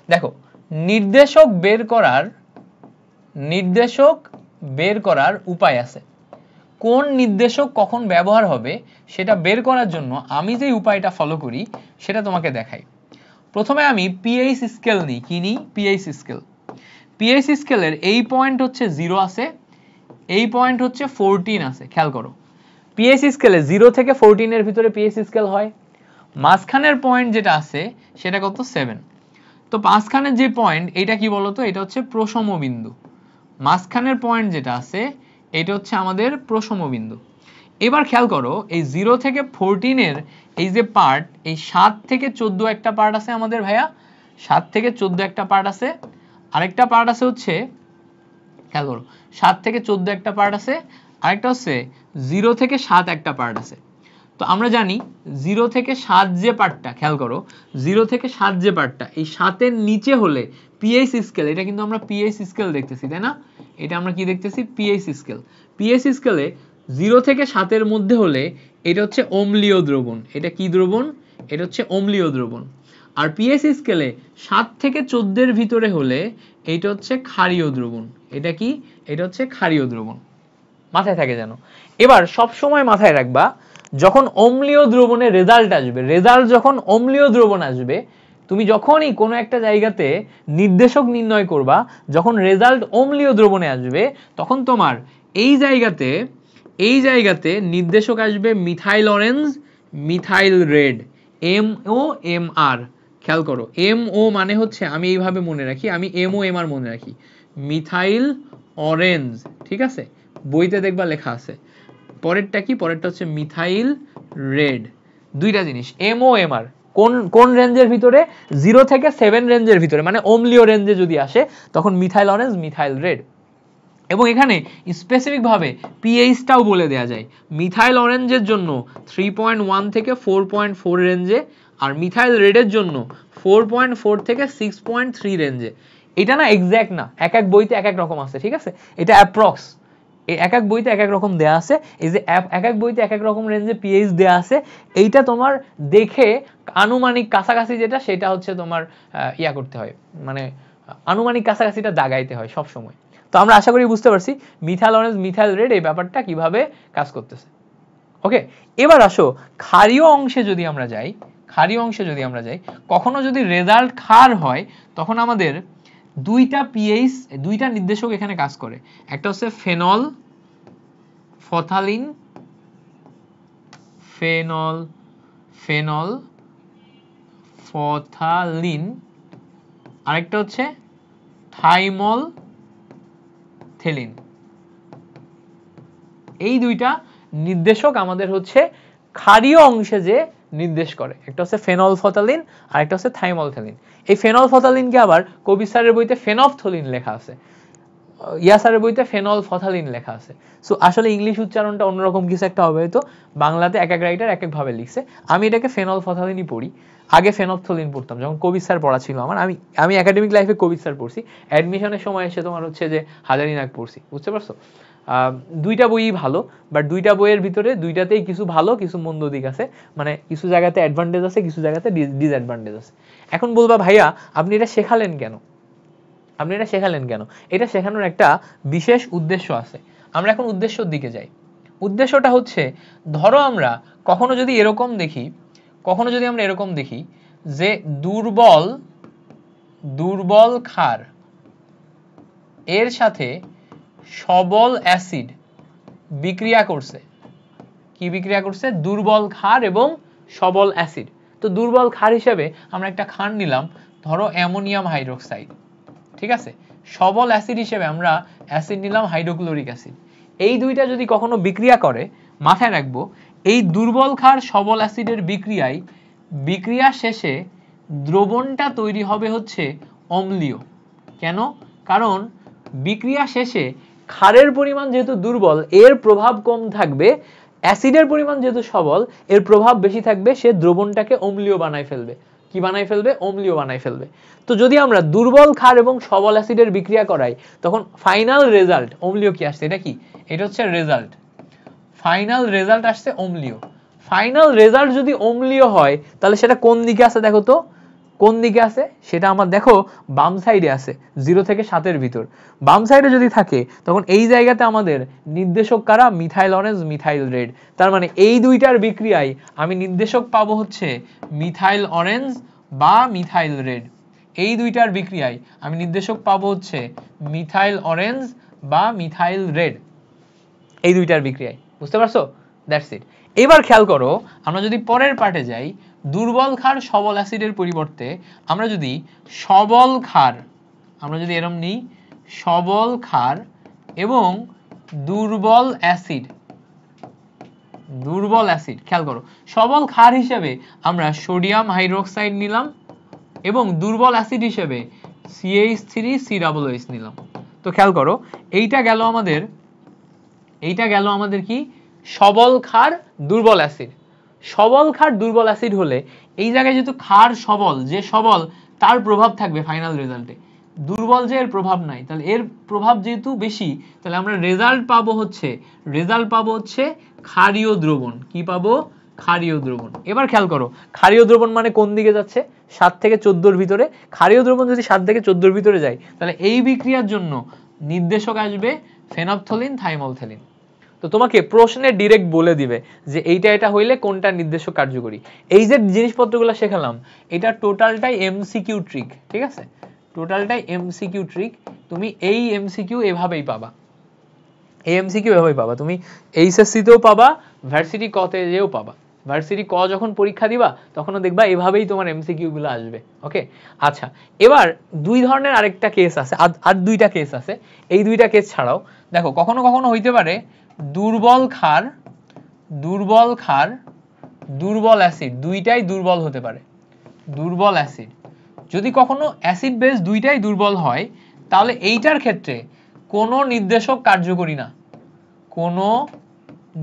দেখো, নির্দেশক বের করার উপায় আছে। কোন নির্দেশক কখন ব্যবহার হবে সেটা বের করার জন্য আমি যে উপায়টা ফলো করি সেটা তোমাকে দেখাই। প্রথমে আমি পিএইচ স্কেল নিই। কি নিই? পিএইচ স্কেলের এই পয়েন্ট হচ্ছে 0 আছে, এই পয়েন্ট হচ্ছে 14 আছে। খেয়াল করো, পিএইচ স্কেলে 0 থেকে 14 এর ভিতরে পিএইচ স্কেল হয়। মাঝখানের পয়েন্ট যেটা আছে সেটা কত? 7। তো মাঝখানের যে পয়েন্ট এটা কি বলতো? এটা হচ্ছে প্রশম বিন্দু। মাঝখানের পয়েন্ট যেটা আছে এটা হচ্ছে আমাদের প্রশম বিন্দু। এবার খেয়াল করো, এই 0 থেকে 14 এর এই যে পার্ট, এই 7 থেকে 14 একটা পার্ট আছে আমাদের ভাইয়া, 7 থেকে 14 একটা পার্ট আছে। আরেকটা পার্ট আছে হচ্ছে, খেয়াল করো, 7 থেকে 14 একটা পার্ট আছে, আরেকটা হচ্ছে 0 থেকে 7 একটা পার্ট আছে। তো আমরা জানি 0 থেকে 7 যে পার্টটা, খেয়াল করো 0 থেকে 7 যে পার্টটা, এই 7 এর নিচে হলে পিএইচ স্কেল, এটা কিন্তু আমরা পিএইচ স্কেল দেখতেছি, তাই না? এটা আমরা কি দেখতেছি? PH scale. পিএইচ স্কেলে 0 থেকে 7 এর মধ্যে হলে এটা হচ্ছে অম্লীয় দ্রবণ। এটা কি দ্রবণ? এটা হচ্ছে অম্লীয় দ্রবণ। আর পিএইচ স্কেলে 7 থেকে 14 এর ভিতরে হলে এটা হচ্ছে ক্ষারীয় দ্রবণ। এটা কি? এটা হচ্ছে ক্ষারীয় দ্রবণ। মাথায় থাকে যেন। এবার সব সময় মাথায় রাখবা, যখন অম্লীয় দ্রবণের রেজাল্ট আসবে, রেজাল্ট যখন অম্লীয় দ্রবণ আসবে, তুমি যখনই কোনো একটা জায়গাতে নির্দেশক নির্ণয় করবা, যখন রেজাল্ট অম্লীয় দ্রবণে আসবে, তখন তোমার এই জায়গাতে নির্দেশক আসবে methyl orange, methyl red, MOMR। খেয়াল করো, MO মানে হচ্ছে, আমি এইভাবে মনে রাখি, আমি MOMR মনে রাখি, মিথাইল অরেঞ্জ, ঠিক আছে? বইতে দেখবা লেখা আছে। পরেরটা কি? পরেরটা হচ্ছে মিথাইল রেড। দুইটা জিনিস, MOMR কোন রেঞ্জের ভিতরে? 0 থেকে 7 রেঞ্জের ভিতরে, মানে অম্লীয় রেঞ্জে যদি আসে তখন মিথাইল অরেঞ্জ, মিথাইল রেড। এবং এখানে স্পেসিফিক ভাবে পিএইচটাও বলে দেয়া যায়। মিথাইল অরেঞ্জের জন্য 3.1 থেকে 4.4 রেঞ্জে, আর মিথাইল রেডের জন্য 4.4 থেকে 6.3 রেঞ্জে। এটা না এক্সাক্ট না, এক এক বইতে এক এক রকম আছে, ঠিক আছে? এটা অ্যাপ্রক্স, এক এক বইতে এক এক রকম দেয়া আছে। এই যে এক এক বইতে এক এক রকম রেঞ্জে পিএইচ দেয়া আছে, এইটা তোমার দেখে আনুমানিক কাছাকাছি যেটা, সেটা হচ্ছে তোমার ইয়া করতে হয়, মানে আনুমানিক কাছাকাছিটা দাগাইতে হয় সব সময়। তো আমরা আশা করি বুঝতে পারছি মিথাইল অরেঞ্জ, মিথাইল রেড এই ব্যাপারটা কিভাবে কাজ করতেছে। ওকে, এবার আসো ক্ষারীয় অংশে যদি আমরা যাই, কখনো যদি রেজাল্ট ক্ষার হয়, তখন আমাদের দুইটা পিএইচ, দুইটা নির্দেশক এখানে কাজ করে। একটা হচ্ছে ফেনল ফথালিন, আরেকটা হচ্ছে থাইমলথেলিন। এই দুইটা নির্দেশক আমাদের হচ্ছে ক্ষারীয় অংশে যে নির্দেশ করে। একটা হচ্ছে ফেনলফথালিন আর একটা হচ্ছে থাইমলথেলিন। এই ফেনলফথালিনকে আবার কবির স্যারের বইতে ফেনফথলিন লেখা আছে, ইয়াসারের বইতে ফেনলফথালিন লেখা আছে। সো আসলে ইংলিশ উচ্চারণটা অন্যরকম কিছু একটা হবে, হয়তো বাংলাতে এক এক রাইটার এক এক ভাবে লিখছে। আমি এটাকে ফেনলফথালিনই পড়ি, আগে ফেনফথলিন পড়তাম যখন কবির স্যার পড়া ছিল আমার। আমি একাডেমিক লাইফে কবির স্যার পড়ছি, অ্যাডমিশনের সময় এসে তোমার হচ্ছে যে হাজারিনাগ পড়ছি, বুঝতে পারছো? দুইটা বইই ভালো, বাট দুইটা বইয়ের ভিতরে দুইটাতেই কিছু ভালো কিছু মন্দ দিক আছে, মানে কিছু জায়গাতে অ্যাডভান্টেজ আছে, কিছু জায়গাতে ডিসঅ্যাডভান্টেজ আছে। এখন বলবা ভাইয়া আপনি এটা শেখালেন কেন? এটা শেখানোর একটা বিশেষ উদ্দেশ্য আছে। আমরা এখন উদ্দেশ্যর দিকে যাই। উদ্দেশ্যটা হচ্ছে, ধরো আমরা কখনো যদি আমরা এরকম দেখি যে দুর্বল ক্ষার এর সাথে সবল অ্যাসিড বিক্রিয়া করছে। কি বিক্রিয়া করছে? দুর্বল ক্ষার এবং সবল অ্যাসিড। তো দুর্বল ক্ষার হিসেবে আমরা একটা ক্ষার নিলাম, ধরো অ্যামোনিয়াম হাইড্রোক্সাইড, ঠিক আছে? সবল অ্যাসিড হিসেবে আমরা অ্যাসিড নিলাম হাইড্রোক্লোরিক অ্যাসিড। এই দুইটা যদি কখনো বিক্রিয়া করে, মাথায় রাখবো এই দুর্বল ক্ষার সবল অ্যাসিডের বিক্রিয়া শেষে দ্রবণটা তৈরি হবে হচ্ছে অম্লীয়। কেন? কারণ বিক্রিয়া শেষে ক্ষারের পরিমাণ যেহেতু দুর্বল, এর প্রভাব কম থাকবে, অ্যাসিডের পরিমাণ যেহেতু সবল, এর প্রভাব বেশি থাকবে, সে দ্রবণটাকে অম্লীয় বানায় ফেলবে। কি বানায় ফেলবে? অম্লীয় বানায় ফেলবে। তো যদি আমরা দুর্বল ক্ষার এবং সবল অ্যাসিডের বিক্রিয়া করাই, তখন ফাইনাল রেজাল্ট অম্লীয় কি আসছে? এটা কি? এটা হচ্ছে রেজাল্ট। ফাইনাল রেজাল্ট আসছে অম্লীয়। ফাইনাল রেজাল্ট যদি অম্লীয় হয়, তাহলে সেটা কোন দিকে আছে দেখো তো? কোন দিকে আছে সেটা আমার দেখো, বাম সাইডে আছে, 0 থেকে 7 এর ভিতর। বাম সাইডে যদি থাকে, তখন এই জায়গাতে আমাদের নির্দেশক কারা? Methyl orange, methyl red. তার মানে এই দুইটার বিক্রিয়ায় আমি নির্দেশক পাবো হচ্ছে মিথাইল অরেঞ্জ বা মিথাইল রেড। এই দুইটার বিক্রিয়ায় আমি নির্দেশক পাবো হচ্ছে মিথাইল অরেঞ্জ বা মিথাইল রেড। এই দুইটার বিক্রিয়ায়, বুঝতে পারছো? That's it. এবার খেয়াল করো, আমরা যদি পরের পার্টে যাই, দুর্বল ক্ষার সবল অ্যাসিডের পরিবর্তে আমরা যদি এরকম নিই, সবল ক্ষার এবং দুর্বল অ্যাসিড, খেয়াল করো, সবল ক্ষার হিসেবে আমরা সোডিয়াম হাইড্রোক্সাইড নিলাম এবং দুর্বল অ্যাসিড হিসেবে CH3COOH নিলাম। তো খেয়াল করো, এইটা গেল আমাদের কি? সবল ক্ষার, দুর্বল অ্যাসিড। সবল ক্ষার দুর্বল অ্যাসিড হলে এই জায়গায় যেহেতু ক্ষার সবল, যে সবল তার প্রভাব থাকবে ফাইনাল রেজাল্টে, দুর্বল যে এর প্রভাব নাই, তাহলে এর প্রভাব যেহেতু বেশি, তাহলে আমরা রেজাল্ট পাবো হচ্ছে ক্ষারীয় দ্রবণ। কি পাবো? ক্ষারীয় দ্রবণ। এবার খেয়াল করো, ক্ষারীয় দ্রবণ মানে কোন দিকে যাচ্ছে? 7 থেকে 14 এর ভিতরে। ক্ষারীয় দ্রবণ যদি 7 থেকে 14 এর ভিতরে যায়, তাহলে এই বিক্রিয়ার জন্য নির্দেশক আসবে ফেনফথলিন, থাইমলথেলিন। তো তোমাকে প্রশ্নে ডিরেক্ট বলে দিবে যে এটা হইলে কোনটা নির্দেশক কার্যকরী। এই যে জিনিসপত্রগুলো শেখালাম, এটা টোটালটাই এমসিকিউ ট্রিক, ঠিক আছে? টোটালটাই এমসিকিউ ট্রিক। তুমি এই এমসিকিউ এভাবেই পাবা, এই এমসিকিউ এভাবেই পাবা, তুমি এইচএসসি তেও পাবা, ভার্সিটি কতে যেও পাবা। ভার্সিটি ক যখন পরীক্ষা দিবা তখনও দেখবা এভাবেই তোমার এমসিকিউ গুলো আসবে। ওকে, আচ্ছা, এবার দুই ধরনের আরেকটা কেস আছে, আর দুইটা কেস আছে। এই দুইটা কেস ছাড়াও দেখো, কখনো কখনো হইতে পারে দুর্বল ক্ষার, দুর্বল অ্যাসিড, দুইটাই দুর্বল হতে পারে। দুর্বল অ্যাসিড যদি কখনো অ্যাসিড বেস দুইটাই দুর্বল হয়, তাহলে এইটার ক্ষেত্রে কোনো নির্দেশক কার্যকরী না, কোনো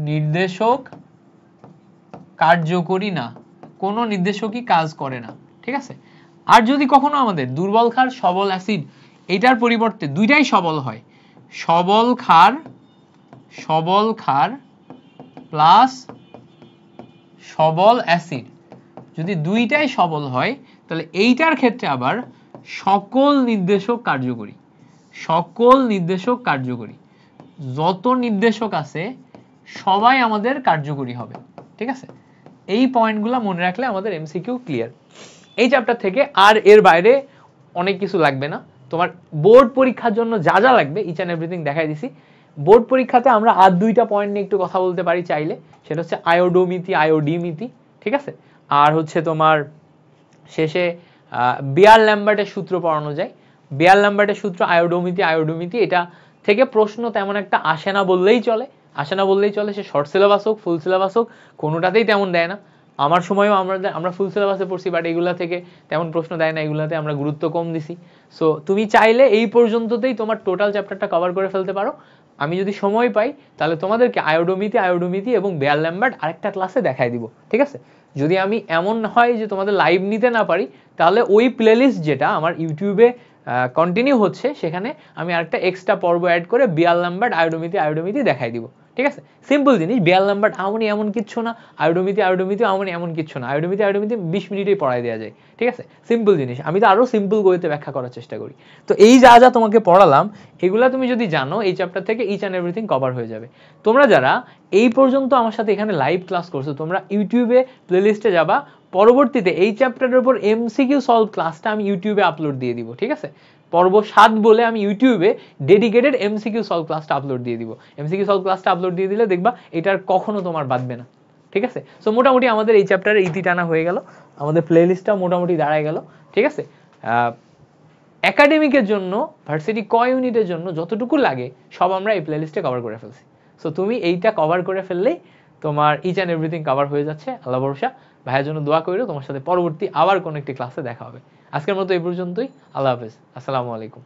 নির্দেশক কার্যকরী না, কোনো নির্দেশকই কাজ করে না, ঠিক আছে? আর যদি কখনো আমাদের দুর্বল ক্ষার সবল অ্যাসিড, এটার পরিবর্তে দুইটাই সবল হয়, সবল ক্ষার প্লাস সবল অ্যাসিড, যদি দুইটাই সবল হয়, তাহলে এইটার ক্ষেত্রে আবার সকল নির্দেশক কার্যকরী, যত নির্দেশক আছে সবাই আমাদের কার্যকরী হবে, ঠিক আছে? এই পয়েন্টগুলো মনে রাখলে আমাদের এমসিকিউ ক্লিয়ার। এই চ্যাপ্টার থেকে আর এর বাইরে অনেক কিছু লাগবে না। তোমার বোর্ড পরীক্ষার জন্য যা যা লাগবে ইচ অ্যান্ড এভরিথিং দেখাই দিছি। বোর্ড পরীক্ষাতে আমরা আর দুইটা পয়েন্ট নিয়ে একটু কথা বলতে পারি চাইলে, সেটা হচ্ছে আয়োডোমিতি, আয়োডিমিতি, ঠিক আছে? আর হচ্ছে তোমার শেষে বিয়ার ল্যাম্বার্টের সূত্র পড়ানো যায়। বিয়ার ল্যাম্বার্টের সূত্র আয়োডোমিতি, এটা থেকে প্রশ্ন তেমন একটা আসে না বললেই চলে, সে শর্ট সিলেবাস হোক ফুল সিলেবাস হোক কোনোটাতেই তেমন দেয় না। আমার সময়ও আমরা ফুল সিলেবাসে পড়ছি, বাট এগুলা থেকে তেমন প্রশ্ন দেয় না, এগুলাতে আমরা গুরুত্ব কম দিছি। সো তুমি চাইলে এই পর্যন্ততেই তোমার টোটাল চ্যাপ্টারটা কভার করে ফেলতে পারো। আমি যদি সময় পাই তাহলে তোমাদেরকে আয়োডোমিতি এবং বিয়ার ল্যাম্বার্ট আরেকটা ক্লাসে দেখাই দিব, ঠিক আছে? যদি আমি এমন হয় যে তোমাদের লাইভ নিতে না পারি, তাহলে ওই প্লেলিস্ট যেটা আমার ইউটিউবে কন্টিনিউ হচ্ছে, সেখানে আমি আরেকটা এক্সট্রা পর্ব অ্যাড করে বিয়ার ল্যাম্বার্ট আয়োডোমিতি দেখাই দিব, ঠিক আছে? সিম্পল জিনিস, বিয়ার ল্যাম্বার্ট এমন কিচ্ছু না, আয়োডোমিতি এমন কিচ্ছু না, আয়োডোমিতি 20 মিনিটেই পড়াই দেওয়া যায়, ঠিক আছে? সিম্পল জিনিস, আমি তো আরো সিম্পল ওয়েতে ব্যাখ্যা করার চেষ্টা করি। তো এই যা যা তোমাকে পড়ালাম, এগুলা তুমি যদি জানো, এই চ্যাপ্টার থেকে ইচ অ্যান্ড এভরিথিং কভার হয়ে যাবে। তোমরা যারা এই পর্যন্ত আমার সাথে এখানে লাইভ ক্লাস করছো, তোমরা ইউটিউবে প্লেলিস্টে যাবা, পরবর্তীতে এই চ্যাপ্টারের উপর এমসিকিউ সলভ ক্লাসটা আমি ইউটিউবে আপলোড দিয়ে দিব, ঠিক আছে? পর্ব 7 বলে আমি ইউটিউবে ডেডিকেটেড এমসিকিউ সলভ ক্লাসটা আপলোড দিয়ে দিব। এমসিকিউ সলভ ক্লাসটা আপলোড দিয়ে দিলে দেখবা এটার কখনো তোমার বাদবে না, ঠিক আছে? সো মোটামুটি আমাদের এই চ্যাপ্টারে ইতি টানা হয়ে গেল, আমাদের প্লেলিস্টটা মোটামুটি দাঁড়ায় গেল, ঠিক আছে? একাডেমিকের জন্য, ভার্সিটি ক ইউনিটের জন্য যতটুকু লাগে সব আমরা এই প্লেলিস্টে কভার করে ফেলছি। সো তুমি এইটা কভার করে ফেললেই তোমার ইচ অ্যান্ড এভরিথিং কভার হয়ে যাচ্ছে। আল্লাহ ভরসা, ভাইয়ের জন্য দোয়া করিও, তোমার সাথে পরবর্তী আবার কোনো একটি ক্লাসে দেখা হবে। আজকের মতো এই পর্যন্তই, আল্লাহ হাফেজ, আসসালামু আলাইকুম।